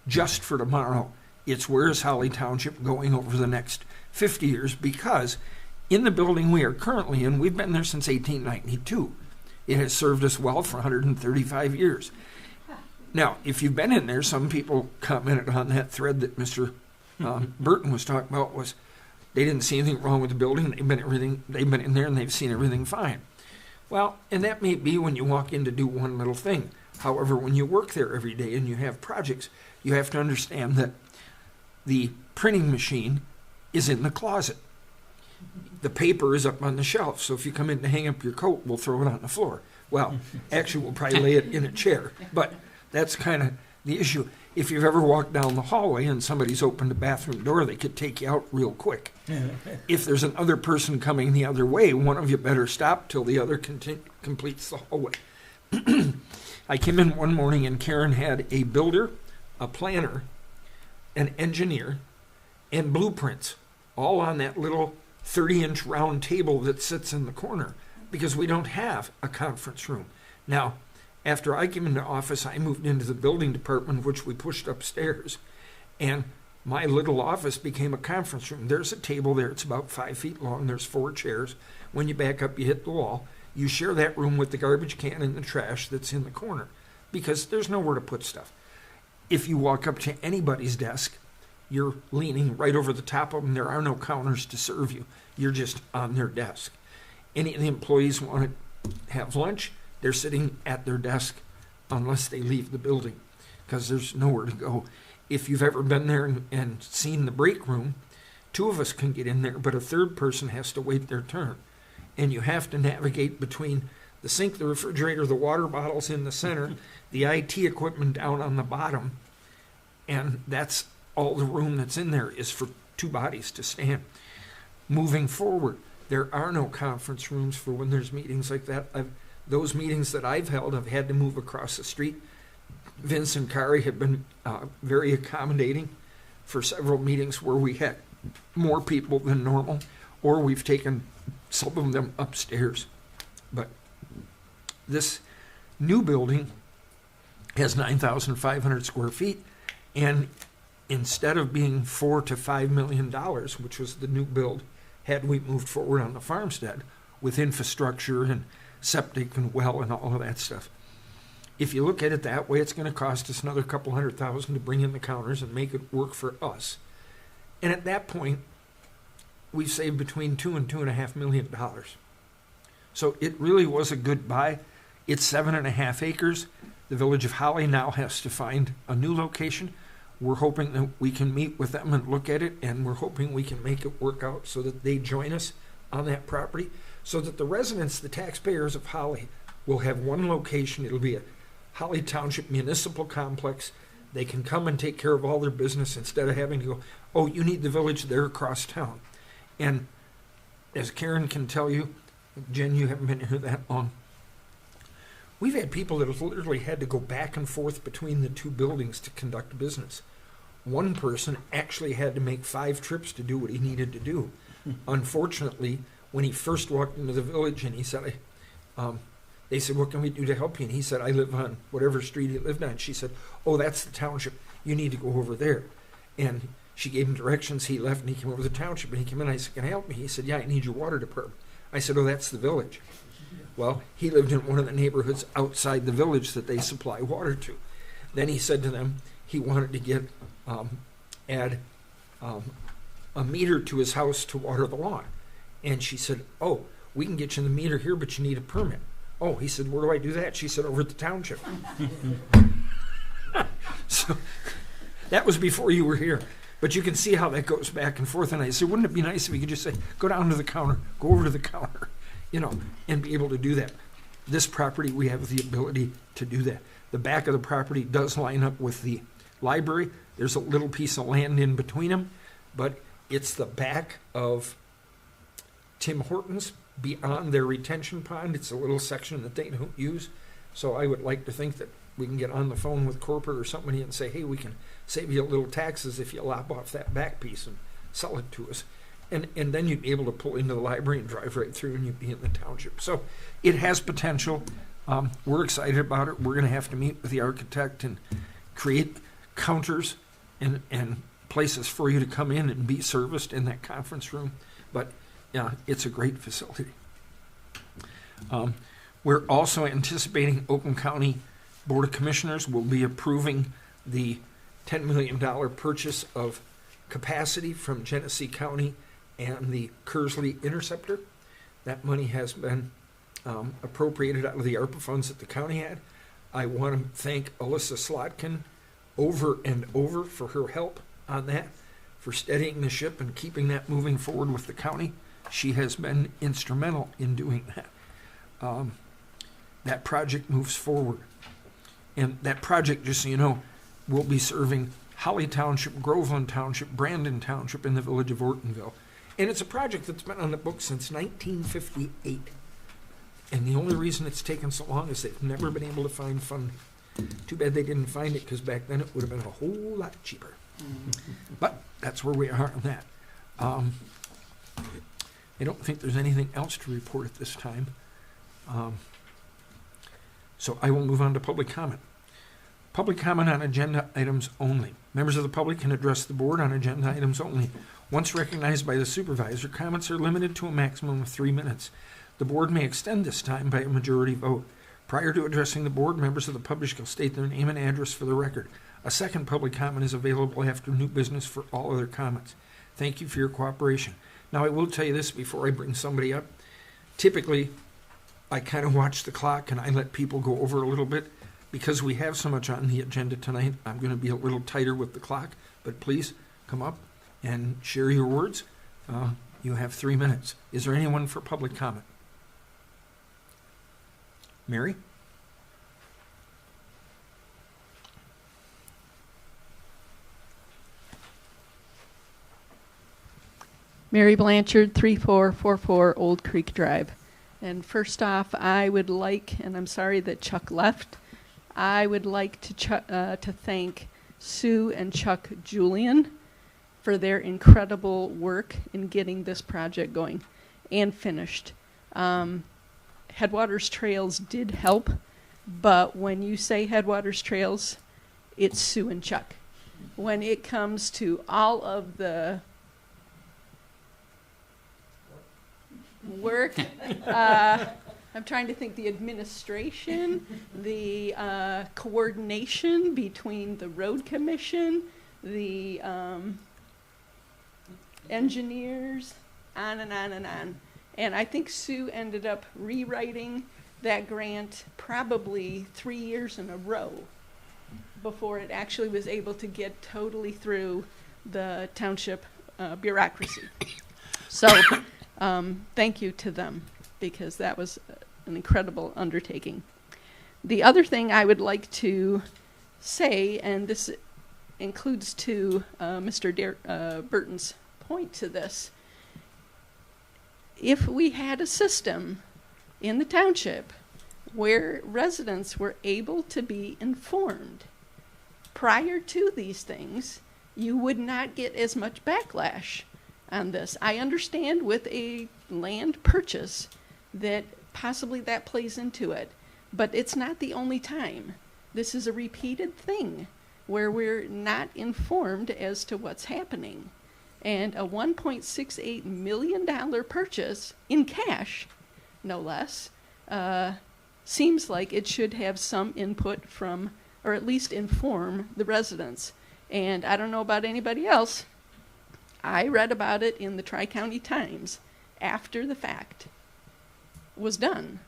just for tomorrow. It's where's Holly Township going over the next 50 years, because In the building we are currently in, we've been there since 1892. It has served us well for 135 years. Now, if you've been in there, some people commented on that thread that Mr. Burton was talking about, was they didn't see anything wrong with the building. They've been in there and they've seen everything fine. Well, and that may be when you walk in to do one little thing. However, when you work there every day and you have projects, you have to understand that the printing machine is in the closet. The paper is up on the shelf, so if you come in to hang up your coat, we'll throw it on the floor. Well, actually, we'll probably lay it in a chair, but that's kind of the issue. If you've ever walked down the hallway and somebody's opened the bathroom door, they could take you out real quick. If there's another person coming the other way, one of you better stop till the other completes the hallway. I came in one morning and Karen had a builder, a planner, an engineer, and blueprints all on that little 30-inch round table that sits in the corner, because we don't have a conference room. Now, after I came into office, I moved into the building department, which we pushed upstairs, and my little office became a conference room. There's a table there. It's about 5 feet long. There's 4 chairs. When you back up, you hit the wall. You share that room with the garbage can and the trash that's in the corner, because there's nowhere to put stuff. If you walk up to anybody's desk, you're leaning right over the top of them. There are no counters to serve you. You're just on their desk. Any of the employees want to have lunch, they're sitting at their desk unless they leave the building, because there's nowhere to go. If you've ever been there and seen the break room, 2 of us can get in there, but a third person has to wait their turn. And you have to navigate between the sink, the refrigerator, the water bottles in the center, the IT equipment down on the bottom, and that's all the room that's in there is for 2 bodies to stand. Moving forward, there are no conference rooms for when there's meetings like that. Those meetings that I've held, I've had to move across the street. Vince and Kari have been very accommodating for several meetings where we had more people than normal, or we've taken some of them upstairs. But this new building has 9,500 square feet, and instead of being $4 to $5 million, which was the new build, had we moved forward on the farmstead with infrastructure and septic and well and all of that stuff. If you look at it that way, it's going to cost us another couple $100,000 to bring in the counters and make it work for us. And at that point, we've saved between $2 and $2.5 million. So it really was a good buy. It's 7.5 acres. The Village of Holly now has to find a new location. We're hoping that we can meet with them and look at it, and we're hoping we can make it work out so that they join us on that property, so that the residents, the taxpayers of Holly, will have one location. It'll be a Holly Township Municipal Complex. They can come and take care of all their business instead of having to go, oh, you need the village there across town. And as Karen can tell you, Jen, you haven't been here that long, we've had people that have literally had to go back and forth between the 2 buildings to conduct business. One person actually had to make 5 trips to do what he needed to do. Unfortunately, when he first walked into the village and he said, they said, what can we do to help you? And he said, I live on whatever street he lived on. She said, oh, that's the township. You need to go over there. And she gave him directions. He left and he came over to the township. And he came in. I said, can I help me? He said, yeah, I need your water department. I said, oh, that's the village. Well, he lived in one of the neighborhoods outside the village that they supply water to. Then he said to them he wanted to get add a meter to his house to water the lawn. And she said, oh, we can get you the meter here, but you need a permit. Oh, he said, where do I do that? She said, over at the township. So that was before you were here. But you can see how that goes back and forth. And I said, wouldn't it be nice if you could just say, go down to the counter, go over to the counter, and be able to do that. This property, we have the ability to do that. The back of the property does line up with the library. There's a little piece of land in between them, but it's the back of Tim Hortons beyond their retention pond. It's a little section that they don't use. So I would like to think that we can get on the phone with corporate or somebody and say, hey, we can save you a little taxes if you lop off that back piece and sell it to us. And then you'd be able to pull into the library and drive right through and you'd be in the township. So it has potential. We're excited about it. We're going to have to meet with the architect and create counters and places for you to come in and be serviced in that conference room. But it's a great facility. We're also anticipating Oakland County Board of Commissioners will be approving the $10 million purchase of capacity from Genesee County and the Kersley Interceptor. That money has been appropriated out of the ARPA funds that the county had. I want to thank Alyssa Slotkin over and over for her help on that, for steadying the ship and keeping that moving forward with the county. She has been instrumental in doing that. That project moves forward. And that project, just so you know, will be serving Holly Township, Groveland Township, Brandon Township, in the village of Ortonville. And it's a project that's been on the books since 1958. And the only reason it's taken so long is they've never been able to find funding. Too bad they didn't find it, because back then it would have been a whole lot cheaper. But that's where we are on that. I don't think there's anything else to report at this time. So I will move on to public comment. Public comment on agenda items only. Members of the public can address the board on agenda items only. Once recognized by the supervisor, comments are limited to a maximum of 3 minutes. The board may extend this time by a majority vote. Prior to addressing the board, members of the public shall state their name and address for the record. A second public comment is available after new business for all other comments. Thank you for your cooperation. Now, I will tell you this before I bring somebody up. Typically, I kind of watch the clock and I let people go over a little bit. Because we have so much on the agenda tonight, I'm going to be a little tighter with the clock. But please come up and share your words. You have 3 minutes. Is there anyone for public comment? Mary? Mary Blanchard, 3444 Old Creek Drive. And first off, I would like, and I'm sorry that Chuck left, I would like to thank Sue and Chuck Julian for their incredible work in getting this project going and finished. Headwaters Trails did help, but when you say Headwaters Trails, it's Sue and Chuck. When it comes to all of the work, I'm trying to think, the administration, the coordination between the road commission, the engineers, on and on and on. And I think Sue ended up rewriting that grant probably 3 years in a row before it actually was able to get totally through the township bureaucracy. So thank you to them, because that was an incredible undertaking. The other thing I would like to say, and this includes to Mr. Burton's point to this, if we had a system in the township where residents were able to be informed prior to these things, you would not get as much backlash on this. I understand with a land purchase that possibly that plays into it, but it's not the only time. This is a repeated thing where we're not informed as to what's happening. And a $1.68 million purchase in cash, no less, seems like it should have some input from, or at least inform the residents. And I don't know about anybody else, I read about it in the Tri-County Times after the fact was done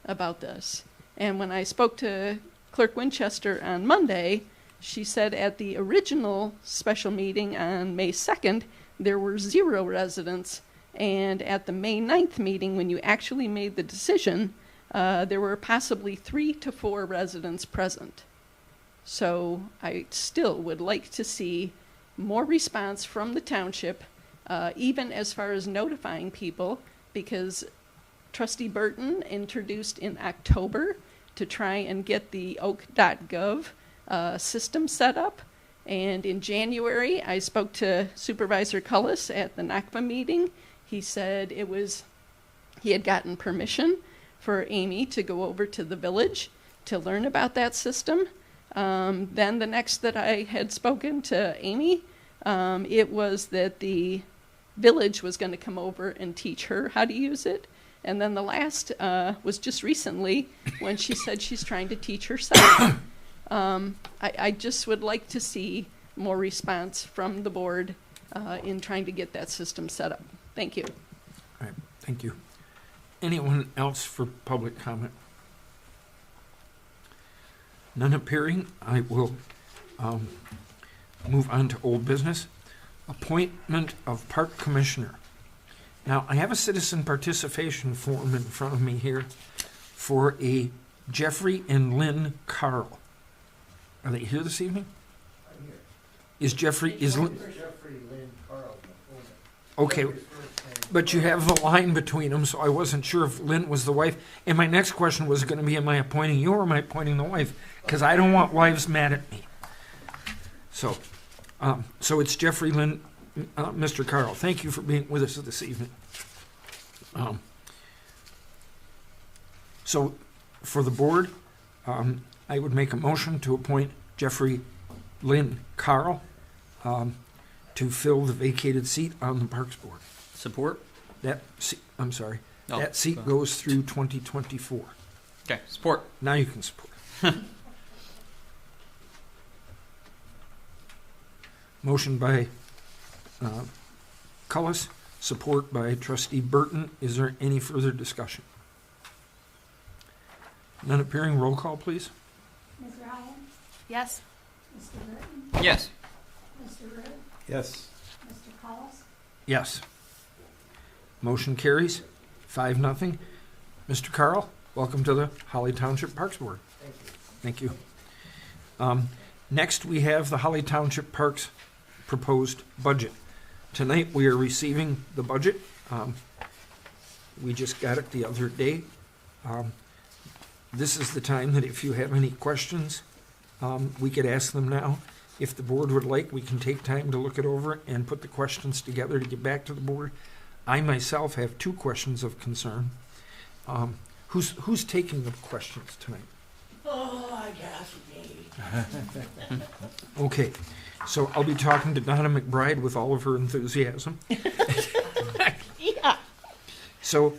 about this. And when I spoke to Clerk Winchester on Monday, she said at the original special meeting on May 2nd, there were 0 residents. And at the May 9th meeting, when you actually made the decision, there were possibly 3 to 4 residents present. So I still would like to see more response from the township, even as far as notifying people, because Trustee Burton introduced in October to try and get the oak.gov system set up. And in January, I spoke to Supervisor Cullis at the NACPA meeting. He said he had gotten permission for Amy to go over to the village to learn about that system. Then the next that I had spoken to Amy, it was that the village was going to come over and teach her how to use it. And then the last was just recently when she said she's trying to teach herself. I just would like to see more response from the board in trying to get that system set up. Thank you. All right, thank you. Anyone else for public comment? None appearing. I will move on to old business. Appointment of park commissioner. Now, I have a citizen participation form in front of me here for a Jeffrey and Lynn Carl. Are they here this evening? I'm here. Is Jeffrey, is Lynn? Jeffrey Lynn Carl. Okay, but you have a line between them, so I wasn't sure if Lynn was the wife. And my next question was going to be, am I appointing you or am I appointing the wife? Because I don't want wives mad at me. So it's Jeffrey Lynn, Mr. Carl. Thank you for being with us this evening. So for the board, I would make a motion to appoint Jeffrey Lynn Carl to fill the vacated seat on the Parks Board. Support? That seat, I'm sorry, Oh, that seat goes through 2024. Okay, support. Now you can support. Motion by Cullis, support by Trustee Burton. Is there any further discussion? None appearing. Roll call, please. Ms. Ryan, Yes. Mr. Burton, Yes. Mr. Root, Yes. Mr. Collis, Yes. Motion carries 5-0. Mr. Carl, welcome to the Holly Township Parks Board. Thank you. Next, we have the Holly Township Parks proposed budget. Tonight, we are receiving the budget. We just got it the other day. This is the time that if you have any questions, we could ask them now. If the board would like, we can take time to look it over and put the questions together to get back to the board. I myself have 2 questions of concern. Who's taking the questions tonight? Oh, I guess me. Okay, so I'll be talking to Donna McBride with all of her enthusiasm. Yeah. So,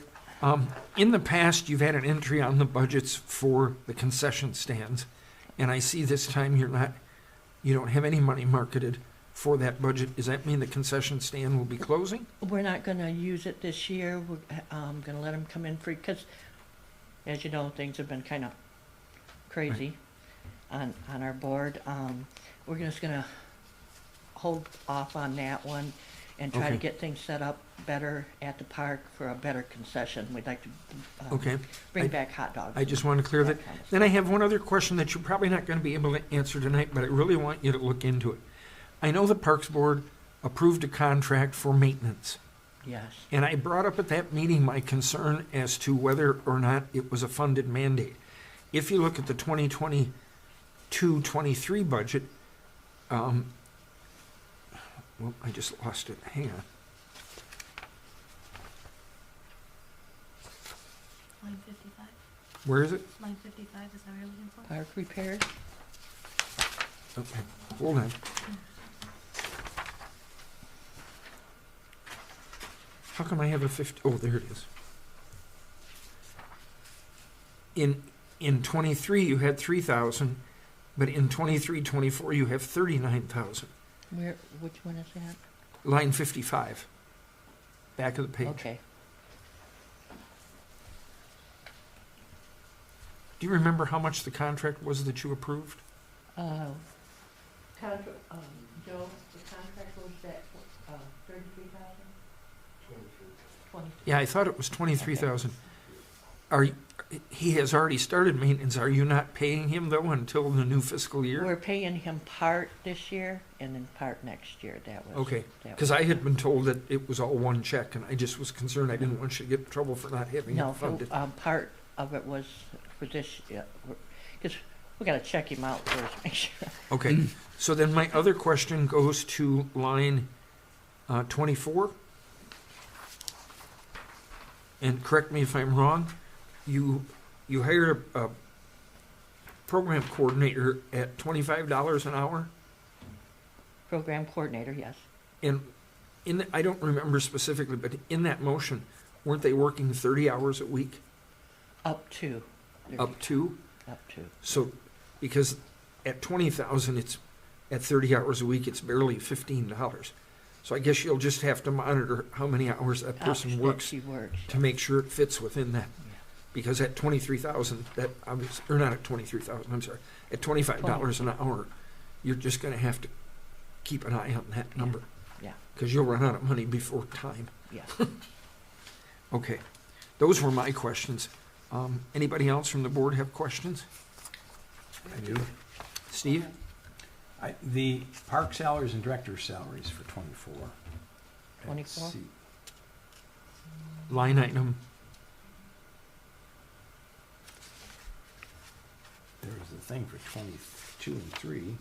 in the past, you've had an entry on the budgets for the concession stands, and I see this time you don't have any money marketed for that budget. Does that mean the concession stand will be closing? We're not going to use it this year. We're going to let them come in free because, as you know, things have been kind of crazy on our board. We're just going to hold off on that one and try to Okay. get things set up better at the park for a better concession. We'd like to Okay. bring I- back hot dogs. I just want to clear that. kind of Then I stuff. have one other question that you're probably not going to be able to answer tonight, but I really want you to look into it. I know the Parks Board approved a contract for maintenance, Yes. and I brought up at that meeting my concern as to whether or not it was a funded mandate. If you look at the 2022-23 budget, well, I just lost it. Hang on. Line 55. Where is it? Line 55 is that what you're looking for? Park repairs. Okay, hold on. How come I have a 50? Oh, there it is. In 23 you had 3,000, but in 23-24 you have 39,000. Which one is that? Line 55, back of the page. Okay. Do you remember how much the contract was that you approved? Joe, the contract was that 33,000? 20. Yeah, I thought it was 23,000. He has already started maintenance. Are you not paying him though until the new fiscal year? We're paying him part this year and then part next year. That was Okay, that because was- I had been told that it was all one check, and I just was concerned. I didn't want you to get in trouble for not having no, it funded. part of it was for this year because we got to check him out first, make sure. Okay, so then my other question goes to line 24. And correct me if I'm wrong, you hired a program coordinator at $25 an hour, Program coordinator, yes. and I don't remember specifically, but in that motion, weren't they working 30 hours a week? Up to. Up to? Up to. So, because at 20,000, it's, at 30 hours a week, it's barely $15. So I guess you'll just have to monitor how many hours that person works She works. to make sure it fits within that. Yeah. Because at 23,000, that obviously, or not at 23,000, I'm sorry, at $25 an hour, you're just gonna have to keep an eye on that number. Yeah. Because you'll run out of money before time. Yeah. Okay, those were my questions. Anybody else from the board have questions? I do. Steve? The park salaries and director salaries for 24. Let's 24? see. Line item, There was a thing for 22 and 3.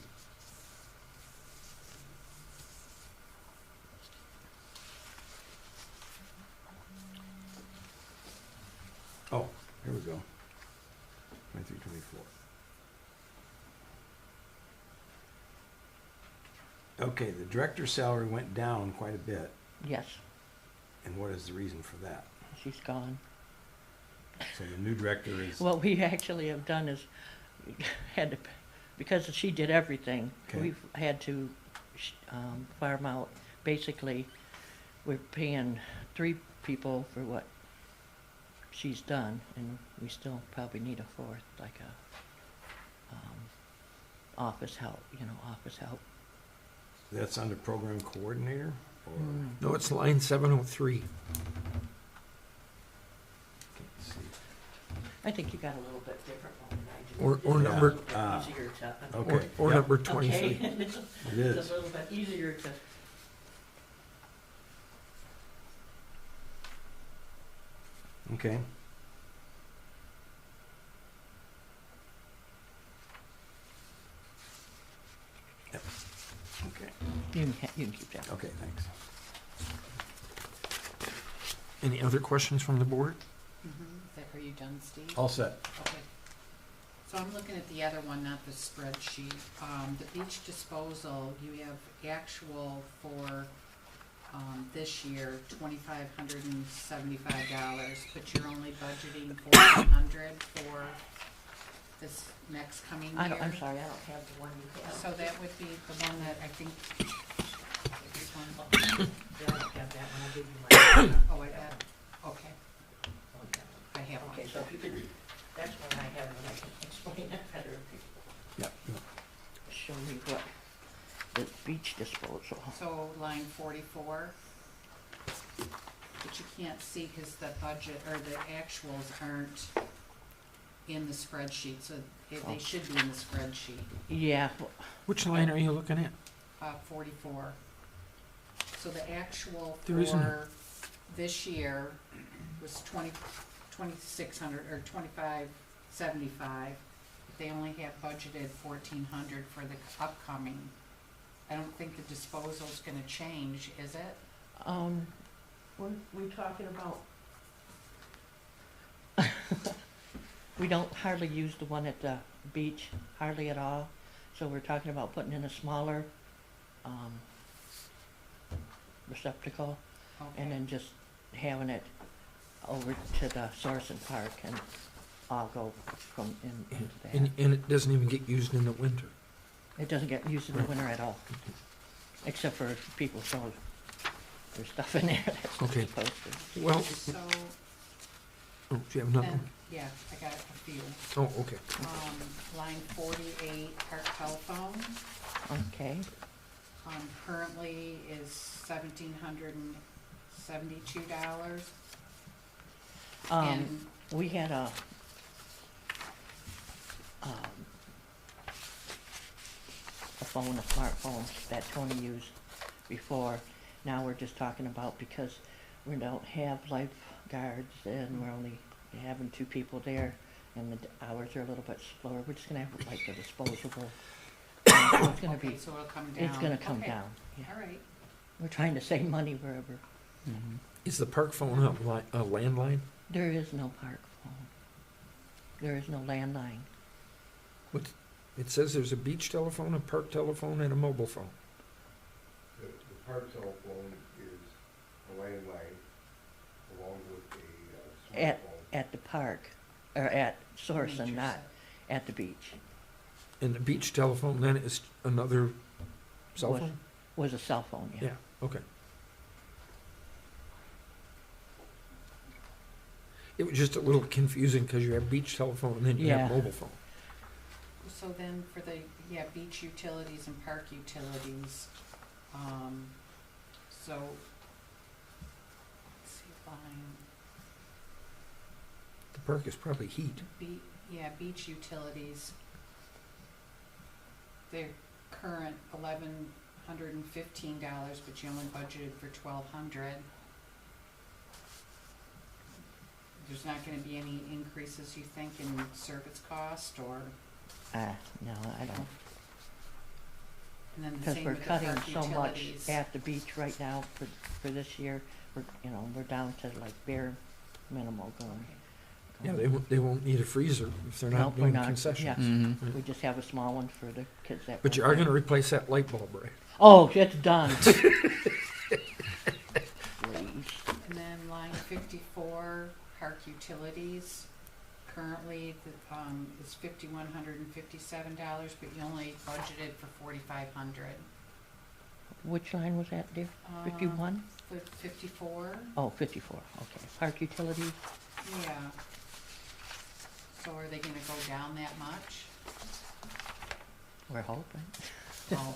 Oh, here we go. 23, 24. Okay, the director's salary went down quite a bit, Yes, and what is the reason for that? she's gone. So the new director is, What we actually have done is had to, because she did everything, Okay. we've had to farm out. Basically, we're paying 3 people for what she's done, and we still probably need a 4th, like a office help, office help. that's under program coordinator, or? no, it's line 703. Can't see. I think you got a little bit different one than I do. Or It's a number- little bit easier to. Okay. Or Yep. number Okay. 23. It's It is. a little bit easier to. Okay. Yep. Okay, You can keep that. okay, thanks. Any other questions from the board? Are you done, Steve? All set. Okay. So I'm looking at the other one, not the spreadsheet. The beach disposal, you have actual for, this year, $2,575, but you're only budgeting $1,400 for this next coming year. I'm sorry, I don't have the one you have. So that would be the one that I think, this one, Yeah, I don't have that one, I'll give you my. oh, I got, okay, I have one. Okay, so if you could, that's what I have, and I can explain that better. Yep. Show me what, the beach disposal. So line 44, but you can't see because the budget, or the actuals aren't in the spreadsheet, so they should be in the spreadsheet. Yeah, Which line are you looking at? 44. So the actual There isn't a- for this year was 2,600 or 2,575. They only have budgeted 1,400 for the upcoming. I don't think the disposal's gonna change, is it? we're talking about. We don't hardly use the one at the beach, hardly at all, so we're talking about putting in a smaller, receptacle, and then just having it over to the Sorensen Park, and I'll go from into that. And it doesn't even get used in the winter. It doesn't get used in the winter at all, except for if people throw their stuff in there that's not Okay. supposed to. Well, So, oh, do you have another then, one? yeah, I got a few. Oh, okay. Line 48, park telephone, Okay, currently is $1,772. And we had a phone, a smartphone that Tony used before. Now we're just talking about, because we don't have lifeguards and we're only having 2 people there, and the hours are a little bit slower. We're just gonna have like a disposable. So it's gonna okay, be, so it'll come down. it's gonna come Okay, down. Yeah. All right. We're trying to save money wherever. Is the park phone a landline? There is no park phone. There is no landline. It says there's a beach telephone, a park telephone, and a mobile phone. The park telephone is along with the At the park, or at Sorenson, not at the beach. And the beach telephone then is another cell Was- phone? Was a cell phone, yeah. Yeah, okay. It was just a little confusing because you have beach telephone and then you have Yeah. mobile phone. So then for the, beach utilities and park utilities, so, let's see, line, The park is probably heat. beach utilities. They're current $1,115, but you only budgeted for $1,200. There's not gonna be any increases, you think, in service cost, or, No, I don't, and then the because same we're with the cutting park so much utilities? at the beach right now for this year. We're down to like bare minimal going. Yeah, they won't need a freezer if they're not Nope, we're doing not. concessions. Yeah. Mm-hmm. We just have a small one for the kids that. But you are gonna replace that light bulb, right? Oh, it's done. Please. And then line 54, park utilities, currently, is $5,157, but you only budgeted for $4,500. Which line was that, dear? 51? 54, Oh, 54, okay. Park utilities? yeah. So are they gonna go down that much? We're hoping. Oh,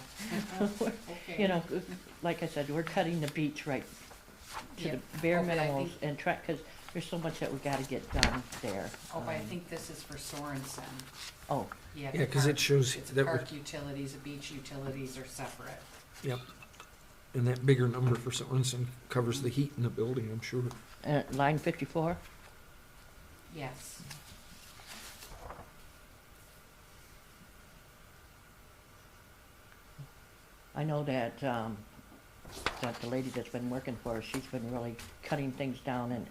okay. Like I said, we're cutting the beach right to Yeah. the bare Okay, I minimals think- and try, because there's so much that we gotta get done there. Oh, but I think this is for Sorenson. Oh, Yeah, because it shows It's that we're, park utilities, the beach utilities are separate. yep. And that bigger number for Sorenson covers the heat in the building, I'm sure. line 54? Yes. I know that, that the lady that's been working for us, she's been really cutting things down and,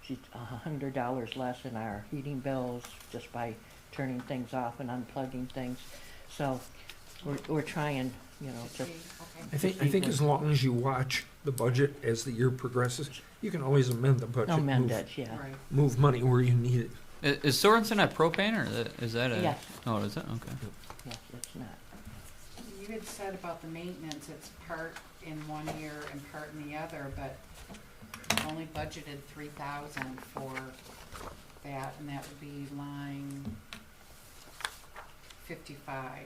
she's $100 less in our heating bills just by turning things off and unplugging things. So we're trying, to, Okay. I think as long as you watch the budget as the year progresses, you can always amend the budget. amend move- it, yeah. Right. Move money where you need it. Is Sorensen at propane or is that a? Yes. Oh, is it? Okay. Yes, it's not. You had said about the maintenance, it's part in one year and part in the other, but only budgeted 3,000 for that, and that would be line 55.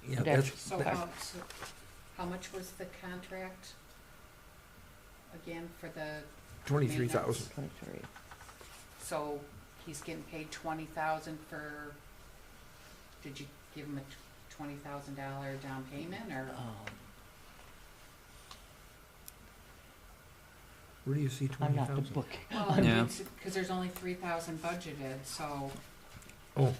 Yeah, That's- that's, So that- how much was the contract again for the, 23,000. 23. so he's getting paid 20,000 for, did you give him a $20,000 down payment, or? Where do you see I'm not the 20,000? book. Well, Yeah. because there's only 3,000 budgeted, so, Oh,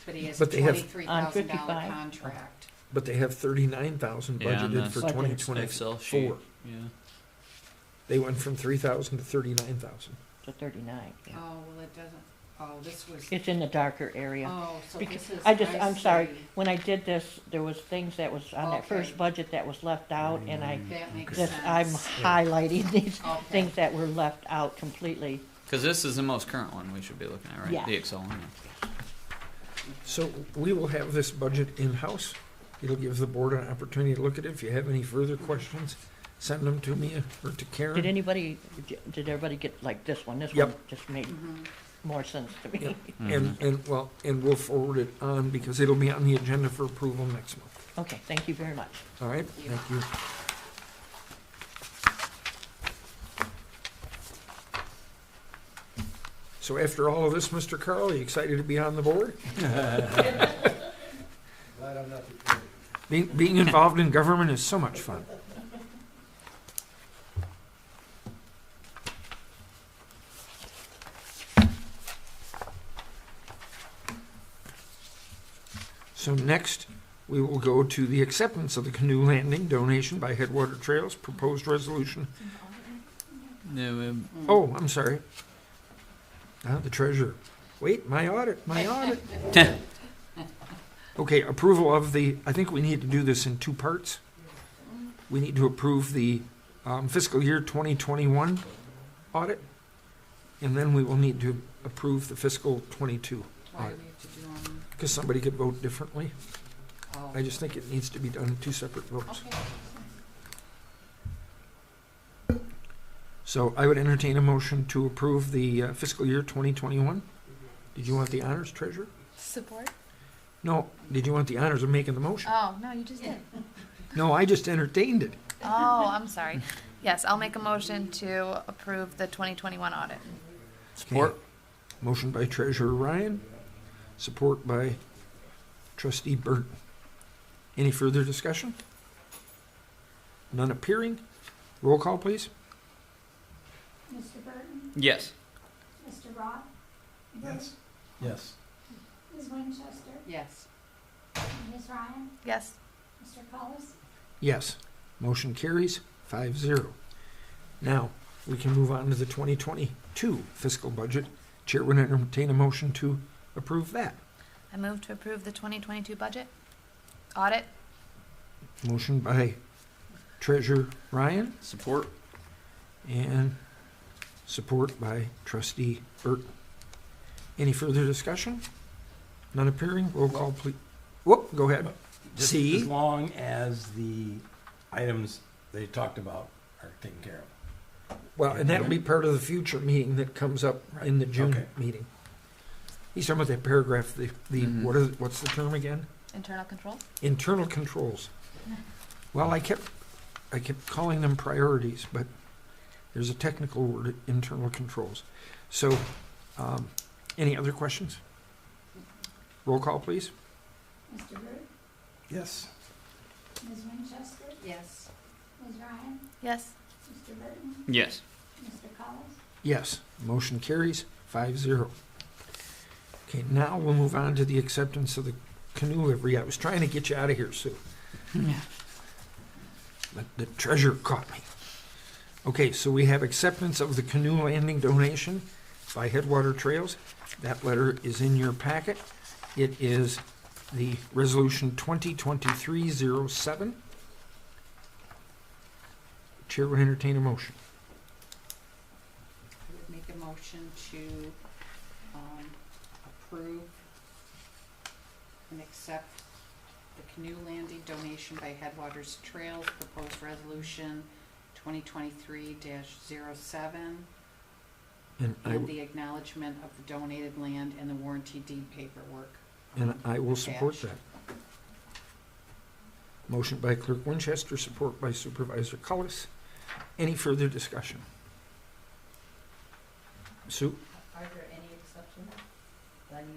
but he has a But they have- $23,000 On 55? contract. but they have 39,000 Yeah, on budgeted the for budget. 2024. Excel sheet. Yeah. They went from 3,000 to 39,000. To 39, yeah. Oh, well, it doesn't, this was, It's in the darker area. oh, so Because this is. I'm sorry, see. when I did this, there was things that was on that Okay. first budget that was left out, and That makes just, sense. I'm highlighting these Okay. things that were left out completely. Because this is the most current one we should be looking at, right? Yeah. The Excel one. Yeah. So we will have this budget in-house. It'll give the board an opportunity to look at it. If you have any further questions, send them to me or to Karen. Did everybody get like this one? This Yep. one just made Mhm. more sense to me. Yep. Mhm. And we'll forward it on because it'll be on the agenda for approval next month. Okay, thank you very much. All right? Yeah. Thank you. So after all of this, Mr. Carl, are you excited to be on the board? Glad I'm not the chair. Being involved in government is so much fun. So next, we will go to the acceptance of the canoe landing donation by Headwater Trails, proposed resolution. Yeah, Oh, I'm sorry. The treasurer. Wait, my audit. Okay, approval of I think we need to do this in two parts. We need to approve the fiscal year 2021 audit, and then we will need to approve the fiscal 22 Why do audit, we have to do them? because somebody could vote differently. Oh, I just think it needs to be done in two separate votes. okay. So I would entertain a motion to approve the fiscal year 2021. Did you want the honors, treasurer? Support? No, did you want the honors of making the motion? Oh, no, you just did. No, I just entertained it. Oh, I'm sorry. Yes, I'll make a motion to approve the 2021 audit. Support. Motion by Treasurer Ryan, support by Trustee Burton. Any further discussion? None appearing. Roll call, please. Mr. Burton, Yes. Mr. Roth, Yes. Yes. Ms. Winchester, Yes. Ms. Ryan, Yes. Mr. Cullis, Yes. Motion carries 5-0. Now, we can move on to the 2022 fiscal budget. Chair would entertain a motion to approve that. I move to approve the 2022 budget. Audit? Motion by Treasurer Ryan Support. and support by Trustee Burton. Any further discussion? None appearing. Roll call, please. Whoop, go ahead. Just C. as long as the items they talked about are taken care of. Well, and that'll be part of the future meeting that comes up in the June Okay. meeting. He's talking about that paragraph, the Mhm. what's the term again? Internal control? Internal controls. Well, I kept calling them priorities, but there's a technical word, internal controls. So, any other questions? Roll call, please. Mr. Root, Yes. Ms. Winchester, Yes. Ms. Ryan, Yes. Mr. Burton, Yes. Mr. Cullis, Yes, motion carries 5-0. Okay, now we'll move on to the acceptance of the canoe livery. I was trying to get you out of here, Sue. But the treasurer caught me. Okay, so we have acceptance of the canoe landing donation by Headwater Trails. That letter is in your packet. It is the resolution 2023-07. Chair would entertain a motion. I would make a motion to approve and accept the canoe landing donation by Headwaters Trails, proposed resolution 2023-07, And and the acknowledgement of the donated land and the warranty deed paperwork. I will support Attached. that. Motion by Clerk Winchester, support by Supervisor Cullis. Any further discussion? Sue? Are there any exceptions?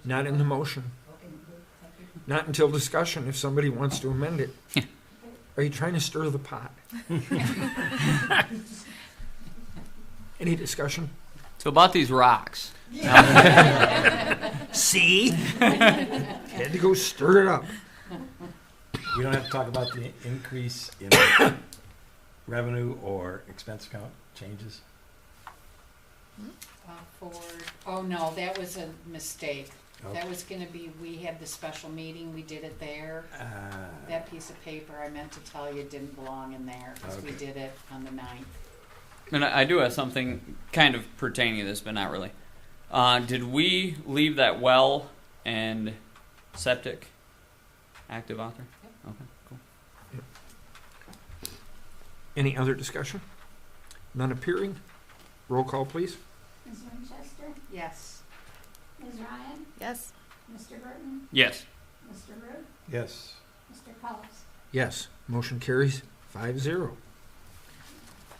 Not in the motion. Okay, good, thank you. Not until discussion, if somebody wants to amend it. Are you trying to stir the pot? Any discussion? So about these rocks. See? Had to go stir it up. We don't have to talk about the increase in revenue or expense account changes. Oh no, that was a mistake. Okay. That was gonna be, we had the special meeting, we did it there. That piece of paper, I meant to tell you, didn't belong in there, because we Okay. did it on the 9th. And I do have something kind of pertaining to this, but not really. Did we leave that well and septic active out there? Yep. Okay, cool. Any other discussion? None appearing? Roll call, please. Ms. Winchester, Yes. Ms. Ryan, Yes. Mr. Burton, Yes. Mr. Root, Yes. Mr. Cullis. Yes, motion carries 5-0.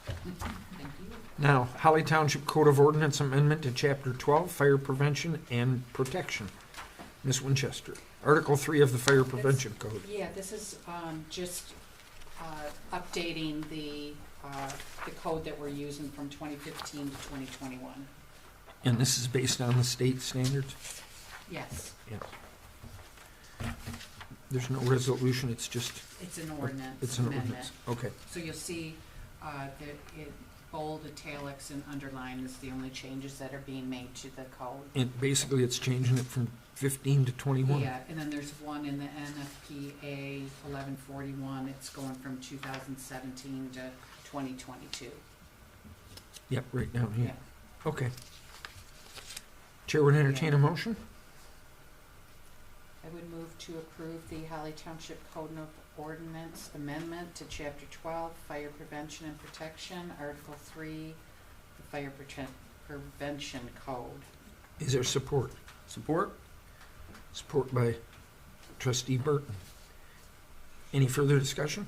Thank you. Now, Holly Township Code of Ordinance Amendment to Chapter 12, Fire Prevention and Protection. Ms. Winchester, Article 3 of the Fire Prevention Code. Yeah, this is just updating the code that we're using from 2015 to 2021. And this is based on the state standards? Yes, There's no resolution, it's just, it's an ordinance it's an amendment. ordinance. Okay, So you'll see bold, italics, and underline is the only changes that are being made to the code. and basically it's changing it from 15 to 21. Yeah, and then there's one in the NFPA 1141, it's going from 2017 to 2022. Yep, right down here. Yeah. Okay. Chair would entertain a motion? I would move to approve the Holly Township Code of Ordinance Amendment to Chapter 12, Fire Prevention and Protection, Article 3, the Fire Prevention Code. Is there support? Support? Support by Trustee Burton. Any further discussion?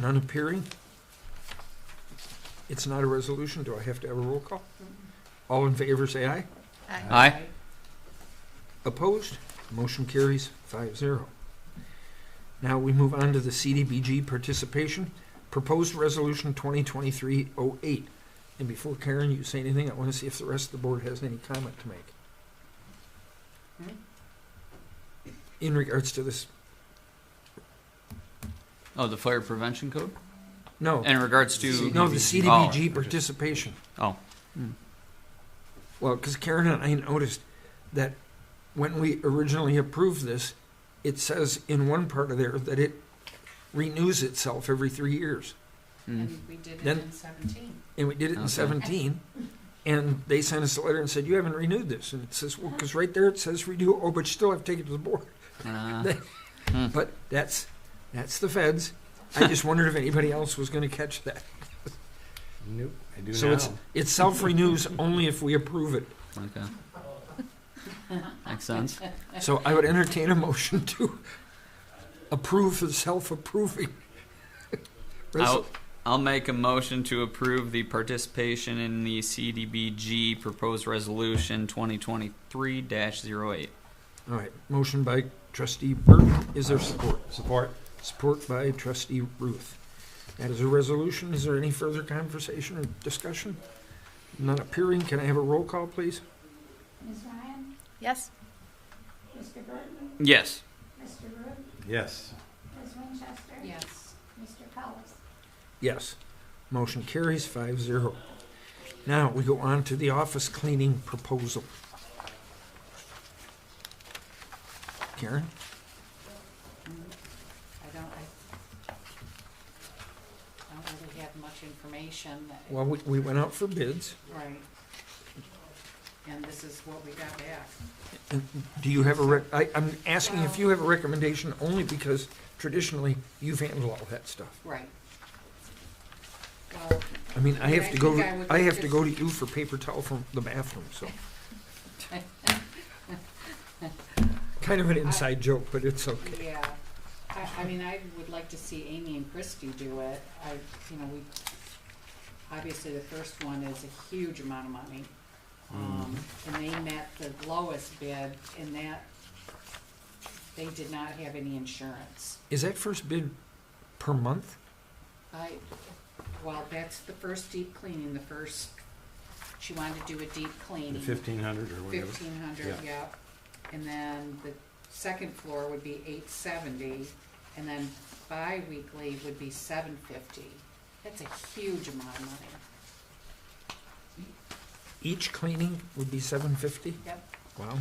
None appearing? It's not a resolution. Do I have to have a roll call? All in favor, say aye. Aye. Opposed? Motion carries 5-0. Now we move on to the CDBG participation. Proposed Resolution 2023-08. And before Karen, you say anything, I want to see if the rest of the board has any comment to make. In regards to this, Oh, the fire prevention code? no, In regards to... no, the CDBG participation. Oh. Well, because Karen and I noticed that when we originally approved this, it says in one part of there that it renews itself every 3 years. And we did it Then- in 17. And we did it in Okay. 17, and they sent us a letter and said, you haven't renewed this. And it says, well, because right there it says renew, oh, but you still have to take it to the board. But that's the feds. I just wondered if anybody else was going to catch that. Nope, I do So now. it self-renews only if we approve it. Okay. Makes sense. So I would entertain a motion to approve the self-approving. I'll make a motion to approve the participation in the CDBG proposed resolution 2023-08. All right, motion by Trustee Burton. Is there support? Support. Support by Trustee Ruth. That is a resolution. Is there any further conversation or discussion? None appearing. Can I have a roll call, please? Ms. Ryan? Yes. Mr. Burton? Yes. Mr. Root? Yes. Ms. Winchester? Yes. Mr. Pellis? Yes. Motion carries 5-0. Now we go on to the office cleaning proposal. Karen? I don't really have much information. Well, we went out for bids. Right. And this is what we got back. And do you have I'm asking if you have a recommendation only because traditionally you've handled all that stuff. Right. Well, I mean, I have to go, think I would I have to just- go to you for paper towel from the bathroom, so. Kind of an inside joke, but it's okay. yeah. I mean, I would like to see Amy and Christie do it. We, obviously the first one is a huge amount of money. And they met the lowest bid in that they did not have any insurance. Is that first bid per month? Well, that's the first deep cleaning, she wanted to do a deep The cleaning. 1,500 or whatever. 1,500, Yeah. yep. And then the second floor would be $870, and then bi-weekly would be $750. That's a huge amount of money. Each cleaning would be $750? Yep. Wow.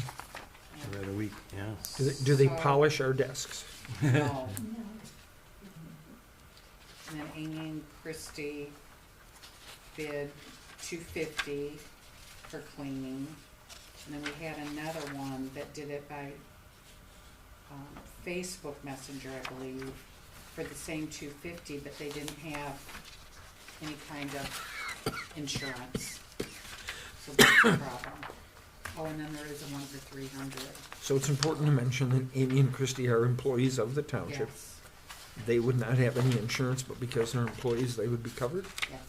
Every other week, yeah. Do they So- polish our desks? No. No. And then Amy and Christie bid $250 for cleaning. And then we had another one that did it by Facebook Messenger, I believe, for the same $250, but they didn't have any kind of insurance. So that's the problem. Oh, and then there is a one for $300. So it's important to mention that Amy and Christie are employees of the township. Yes, They would not have any insurance, but because they're employees, they would be covered. yes.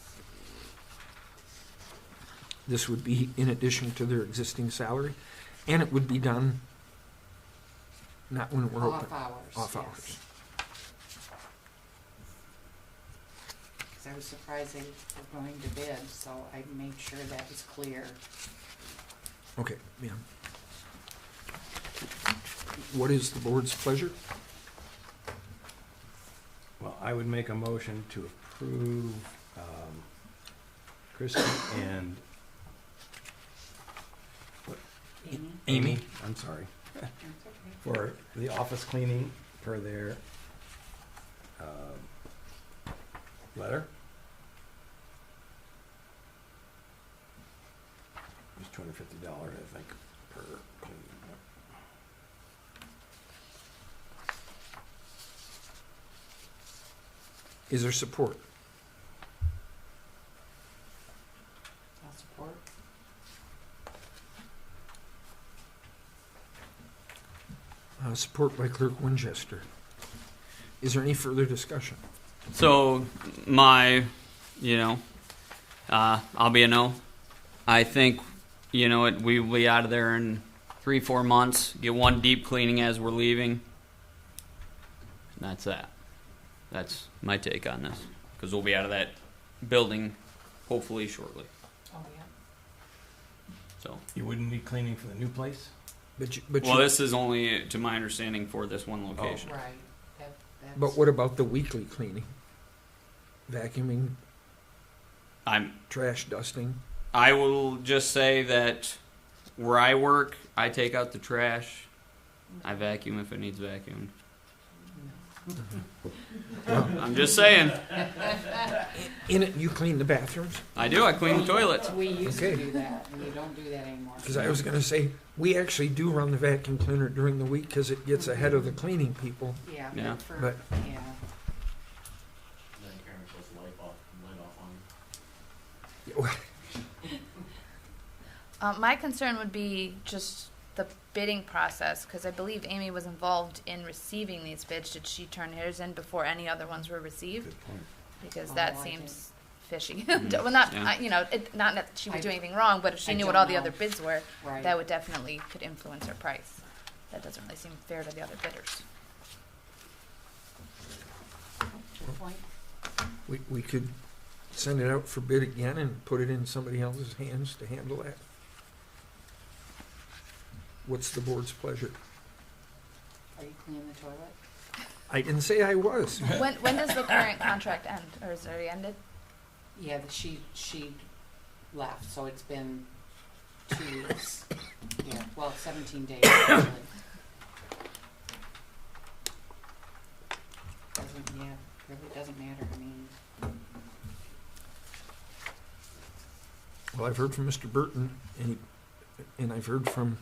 This would be in addition to their existing salary, and it would be done not when we're open. Off hours. Off yes. hours. Because I was surprised they were going to bid, so I made sure that was clear. Okay, yeah. What is the board's pleasure? Well, I would make a motion to approve Christie and Amy? Amy? I'm sorry, That's okay. for the office cleaning per their letter. It's $250, I think, per cleaning. Is there support? I'll support. Support by Clerk Winchester. Is there any further discussion? So I'll be a no. I think, we will be out of there in 3-4 months. Get one deep cleaning as we're leaving. And that's that. That's my take on this. Because we'll be out of that building hopefully shortly. Oh, yeah. So. You wouldn't need cleaning for the new place? Well, this is only, to my understanding, for this one location. Right. That's But what about the weekly cleaning? Vacuuming, trash dusting? I will just say that where I work, I take out the trash. I vacuum if it needs vacuumed. I'm just saying. In it, you clean the bathrooms? I do. I clean the toilets. We used Okay. to do that, and we don't do that anymore. Because I was going to say, we actually do run the vacuum cleaner during the week because it gets ahead of the cleaning people. Yeah, Yeah. But yeah. My concern would be just the bidding process, because I believe Amy was involved in receiving these bids. Did she turn hers in before any other ones were received? Good point. Because Oh, that I seems fishy. Mhm. Well, not, Yeah. not that she would I- do anything wrong, but if she I knew what don't all the know. other bids were, Right. that would definitely could influence her price. That doesn't really seem fair to the other bidders. Good point. we could send it out for bid again and put it in somebody else's hands to handle that. What's the board's pleasure? Are you cleaning the toilet? I didn't say I was. When does the current contract end, or is it already ended? Yeah, she left, so it's been 2 weeks. Yeah, well, 17 days actually. Really doesn't matter. I mean, Well, I've heard from Mr. Burton, and I've heard from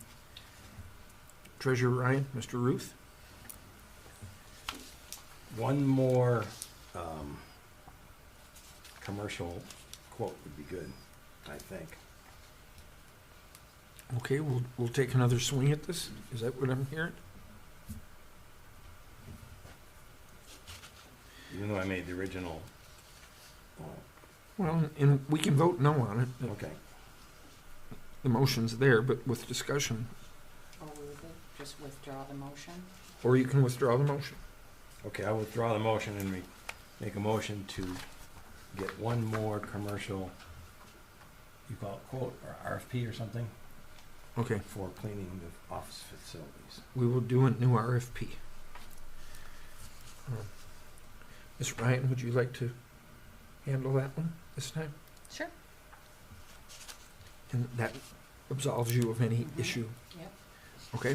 Treasurer Ryan, Mr. Ruth. One more commercial quote would be good, I think. Okay, we'll take another swing at this. Is that what I'm hearing? Even though I made the original. Well, and we can vote no on it. Okay. The motion's there, but with discussion, or will it just withdraw the motion? or you can withdraw the motion. Okay, I withdraw the motion and make a motion to get one more commercial, you call it quote, or RFP or something, Okay, for cleaning the office facilities. we will do a new RFP. Ms. Ryan, would you like to handle that one this time? Sure. And that absolves you of any Mhm. issue, Yep, okay?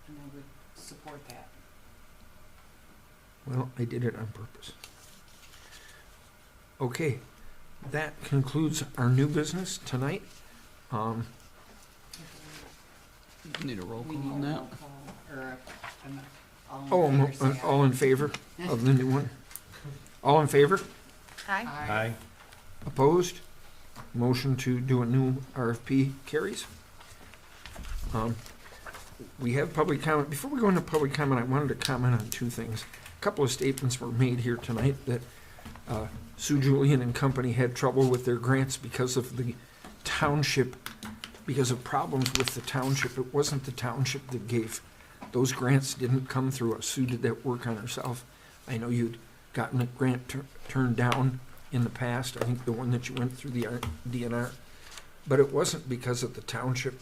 and I would support that. Well, I did it on purpose. Okay, that concludes our new business tonight. Need a roll We call need on a that. roll call, or all in favor, say aye. All in favor of the new one? All in favor? Hi. Aye. Opposed? Motion to do a new RFP carries. We have public comment. Before we go into public comment, I wanted to comment on two things. A couple of statements were made here tonight that Sue Julian and company had trouble with their grants because of the township, because of problems with the township. It wasn't the township that gave. Those grants didn't come through us. Sue did that work on herself. I know you'd gotten a grant turned down in the past. I think the one that you went through the DNR. But it wasn't because of the township.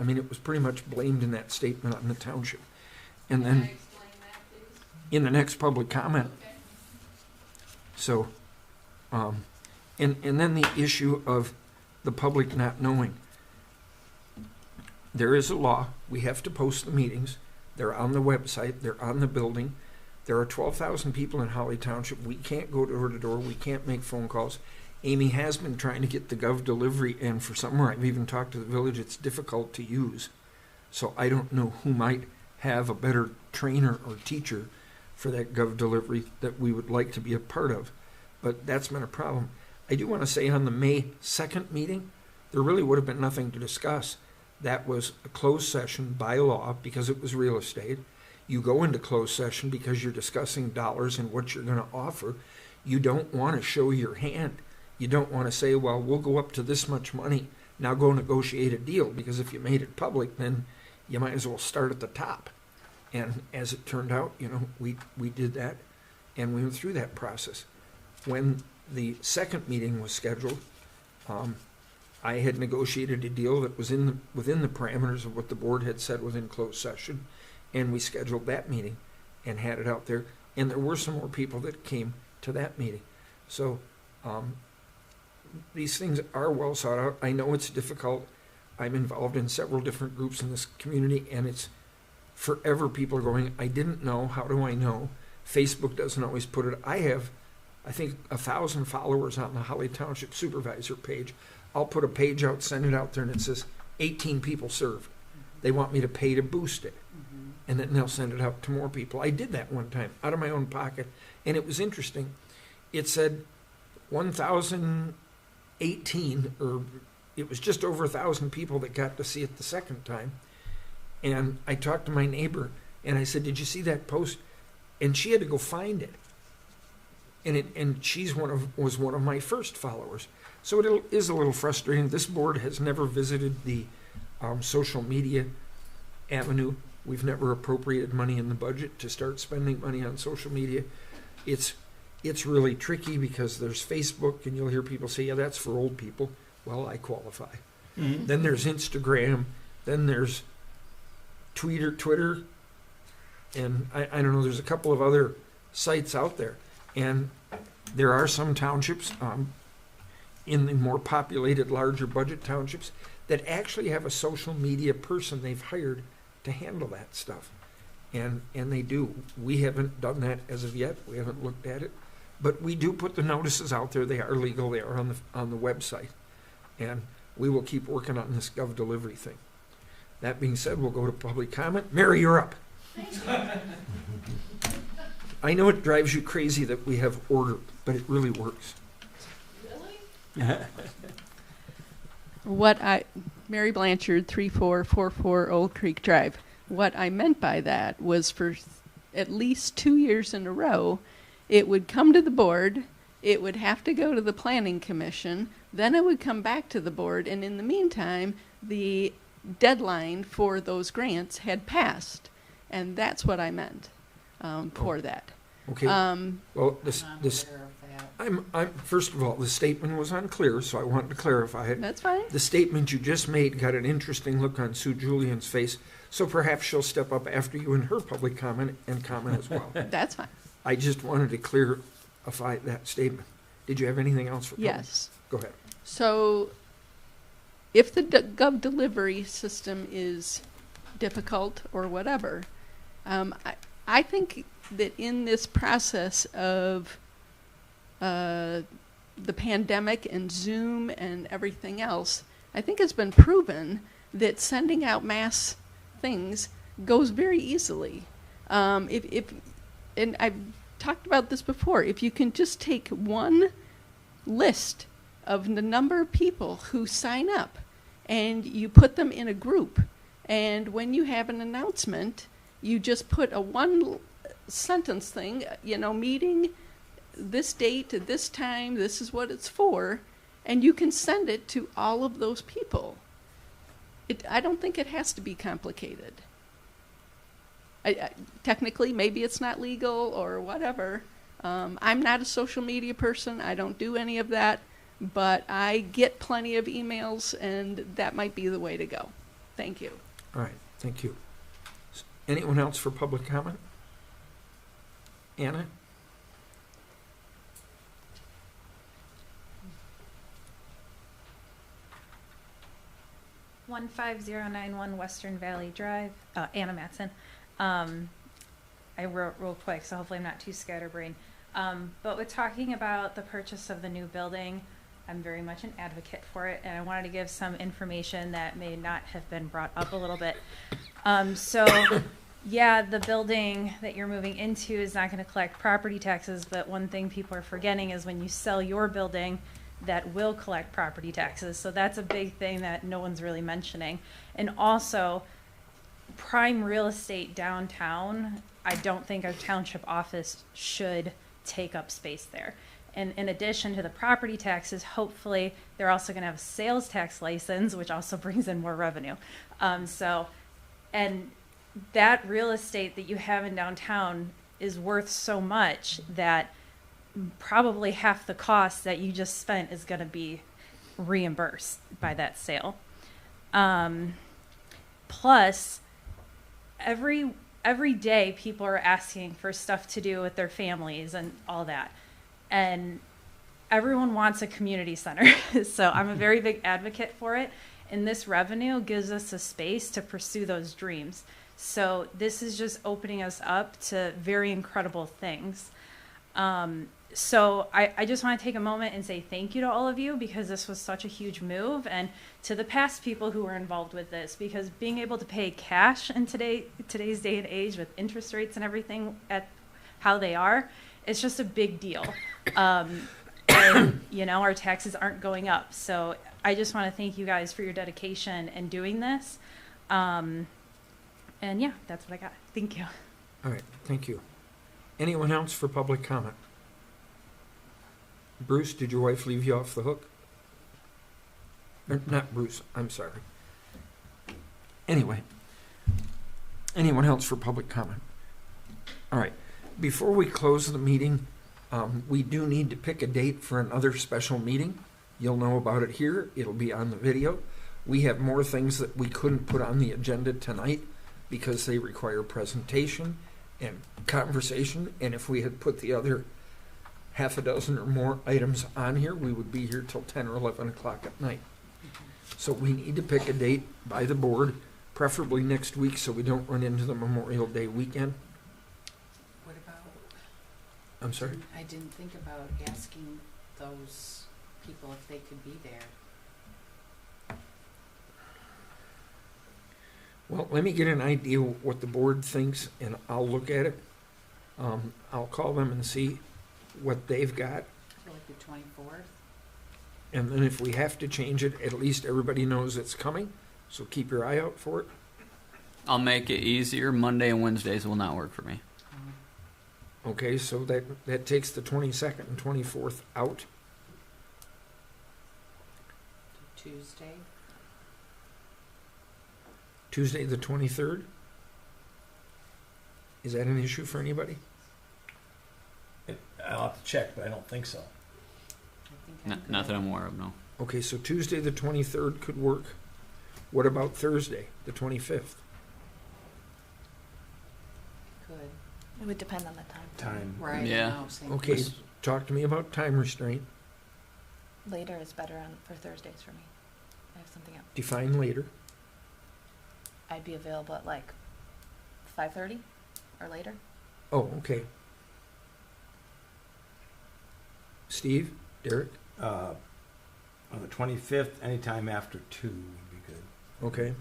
I mean, it was pretty much blamed in that statement on the township. And then in the next public comment. So, and then the issue of the public not knowing. There is a law. We have to post the meetings. They're on the website. They're on the building. There are 12,000 people in Holly Township. We can't go door to door. We can't make phone calls. Amy has been trying to get the Gov delivery, and for somewhere I've even talked to the village, it's difficult to use. So I don't know who might have a better trainer or teacher for that Gov delivery that we would like to be a part of. But that's been a problem. I do want to say on the May 2nd meeting, there really would have been nothing to discuss. That was a closed session by law because it was real estate. You go into closed session because you're discussing dollars and what you're going to offer. You don't want to show your hand. You don't want to say, well, we'll go up to this much money. Now go negotiate a deal, because if you made it public, then you might as well start at the top. And as it turned out, we did that, and we went through that process. When the second meeting was scheduled, I had negotiated a deal that was within the parameters of what the board had said within closed session, and we scheduled that meeting and had it out there. And there were some more people that came to that meeting. So these things are well sought out. I know it's difficult. I'm involved in several different groups in this community, and it's forever people are going, I didn't know, how do I know? Facebook doesn't always put it. I have, I think, 1,000 followers on the Holly Township Supervisor page. I'll put a page out, send it out there, and it says 18 people served. They want me to pay to boost it. And then they'll send it out to more people. I did that one time out of my own pocket, and it was interesting. It said 1,018, or it was just over 1,000 people that got to see it the second time. And I talked to my neighbor, and I said, did you see that post? And she had to go find it. And she's was one of my first followers. So it is a little frustrating. This board has never visited the social media avenue. We've never appropriated money in the budget to start spending money on social media. It's really tricky because there's Facebook, and you'll hear people say, yeah, that's for old people. Well, I qualify. Mm-hmm. Then there's Instagram. Then there's Twitter. And I don't know, there's a couple of other sites out there. And there are some townships in the more populated, larger budget townships that actually have a social media person they've hired to handle that stuff. And they do. We haven't done that as of yet. We haven't looked at it. But we do put the notices out there. They are legal. They are on the website. And we will keep working on this Gov delivery thing. That being said, we'll go to public comment. Mary, you're up. I know it drives you crazy that we have order, but it really works. Mary Blanchard, 3444 Old Creek Drive. What I meant by that was for at least 2 years in a row, it would come to the board, it would have to go to the planning commission, then it would come back to the board, and in the meantime, the deadline for those grants had passed. And that's what I meant for that. Okay. Well, this I'm aware of that. I'm first of all, the statement was unclear, so I wanted to clarify it. That's fine. The statement you just made got an interesting look on Sue Julian's face, so perhaps she'll step up after you in her public comment and comment as well. That's fine. I just wanted to clarify that statement. Did you have anything else for public? Yes. Go ahead. So if the Gov delivery system is difficult or whatever, I think that in this process of the pandemic and Zoom and everything else, I think it's been proven that sending out mass things goes very easily. And I've talked about this before, if you can just take one list of the number of people who sign up and you put them in a group, and when you have an announcement, you just put a one sentence thing, meeting this date at this time, this is what it's for, and you can send it to all of those people. I don't think it has to be complicated. Technically, maybe it's not legal or whatever. I'm not a social media person. I don't do any of that, but I get plenty of emails, and that might be the way to go. Thank you. All right. Thank you. Anyone else for public comment? Anna? One 15091 Western Valley Drive, Anna Matson. I I wrote real quick, so hopefully I'm not too scatterbrained. But with talking about the purchase of the new building, I'm very much an advocate for it, and I wanted to give some information that may not have been brought up a little bit. So, yeah, the building that you're moving into is not going to collect property taxes, but one thing people are forgetting is when you sell your building, that will collect property taxes. So that's a big thing that no one's really mentioning. And also, prime real estate downtown, I don't think our township office should take up space there. And in addition to the property taxes, hopefully they're also going to have a sales tax license, which also brings in more revenue. And that real estate that you have in downtown is worth so much that probably half the cost that you just spent is going to be reimbursed by that sale. Plus, every day people are asking for stuff to do with their families and all that. And everyone wants a community center. So I'm a very big advocate for it. And this revenue gives us a space to pursue those dreams. So this is just opening us up to very incredible things. So I just want to take a moment and say thank you to all of you, because this was such a huge move, and to the past people who were involved with this, because being able to pay cash in today's day and age with interest rates and everything at how they are, it's just a big deal. And, you know, our taxes aren't going up. So I just want to thank you guys for your dedication in doing this. And yeah, that's what I got. Thank you. All right, thank you. Anyone else for public comment? Bruce, did your wife leave you off the hook? Not Bruce, I'm sorry. Anyway, anyone else for public comment? All right, before we close the meeting, we do need to pick a date for another special meeting. You'll know about it here. It'll be on the video. We have more things that we couldn't put on the agenda tonight because they require presentation and conversation, and if we had put the other half a dozen or more items on here, we would be here till 10 or 11 o'clock at night. So we need to pick a date by the board, preferably next week, so we don't run into the Memorial Day weekend. What about, I'm sorry? I didn't think about asking those people if they could be there. Well, let me get an idea of what the board thinks, and I'll look at it. I'll call them and see what they've got. For like the 24th? And then if we have to change it, at least everybody knows it's coming. So keep your eye out for it. I'll make it easier. Monday and Wednesdays will not work for me. Okay, so that takes the 22nd and 24th out. Tuesday? Tuesday the 23rd? Is that an issue for anybody? I'll have to check, but I don't think so. I think I'm good. Not that I'm aware of, no. Okay, so Tuesday the 23rd could work. What about Thursday, the 25th? Good. It would depend on the time. Time. Right. Yeah. No, same Okay, thing. talk to me about time restraint. Later is better for Thursdays for me. I have something else. Define later. I'd be available at like 5:30 or later. Oh, okay. Steve, Derek, On the 25th, anytime after 2 would be good. okay.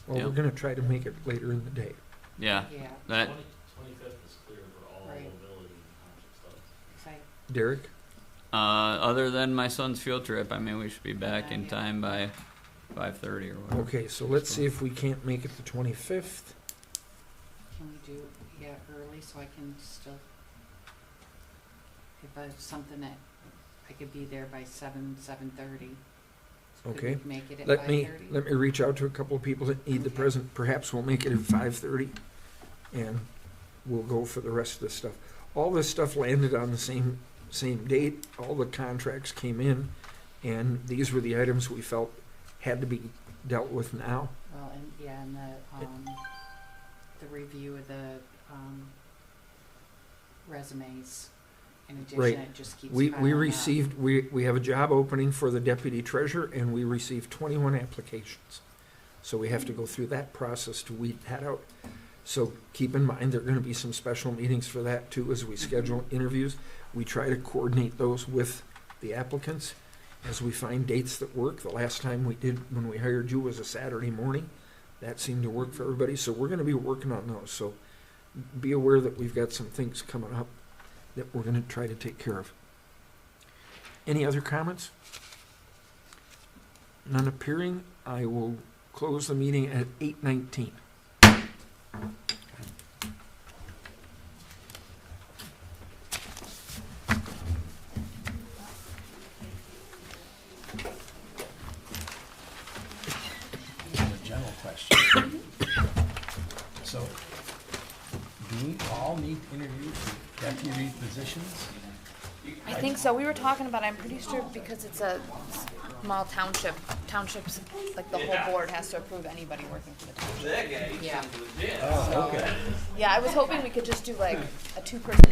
Well, Yeah. we're going to try to make it later in the day. Yeah. Yeah, That 25th is clear for all Right. mobility and township stuff. 'cause I Derek? other than my son's field trip, I mean, we should be back in Yeah. time by 5:30 or whatever. Okay, so let's see if we can't make it the 25th. Can we do, early so I can still, if I have something that I could be there by 7:30. So could Okay. we make it at Let 5:30? me reach out to a couple of people that need the Okay. present. Perhaps we'll make it at 5:30, and we'll go for the rest of the stuff. All this stuff landed on the same date. All the contracts came in, and these were the items we felt had to be dealt with now. Well, and, the review of the, resumes. In addition, Right. it just keeps We piling up. received, we have a job opening for the deputy treasurer, and we received 21 applications. So we have to go through that process to weed that out. So keep in mind, there are gonna be some special meetings for that too, as we schedule interviews. We try to coordinate those with the applicants as we find dates that work. The last time we did, when we hired you, was a Saturday morning. That seemed to work for everybody, so we're gonna be working on those. So be aware that we've got some things coming up that we're gonna try to take care of. Any other comments? None appearing. I will close the meeting at 8:19. A general question. So, do we all need to interview for deputy positions? I think so. We were talking about it. I'm pretty sure because it's a small township. Townships, like the whole board has to approve anybody working for the township. Yeah. Oh, okay. Yeah, I was hoping we could just do like a 2-person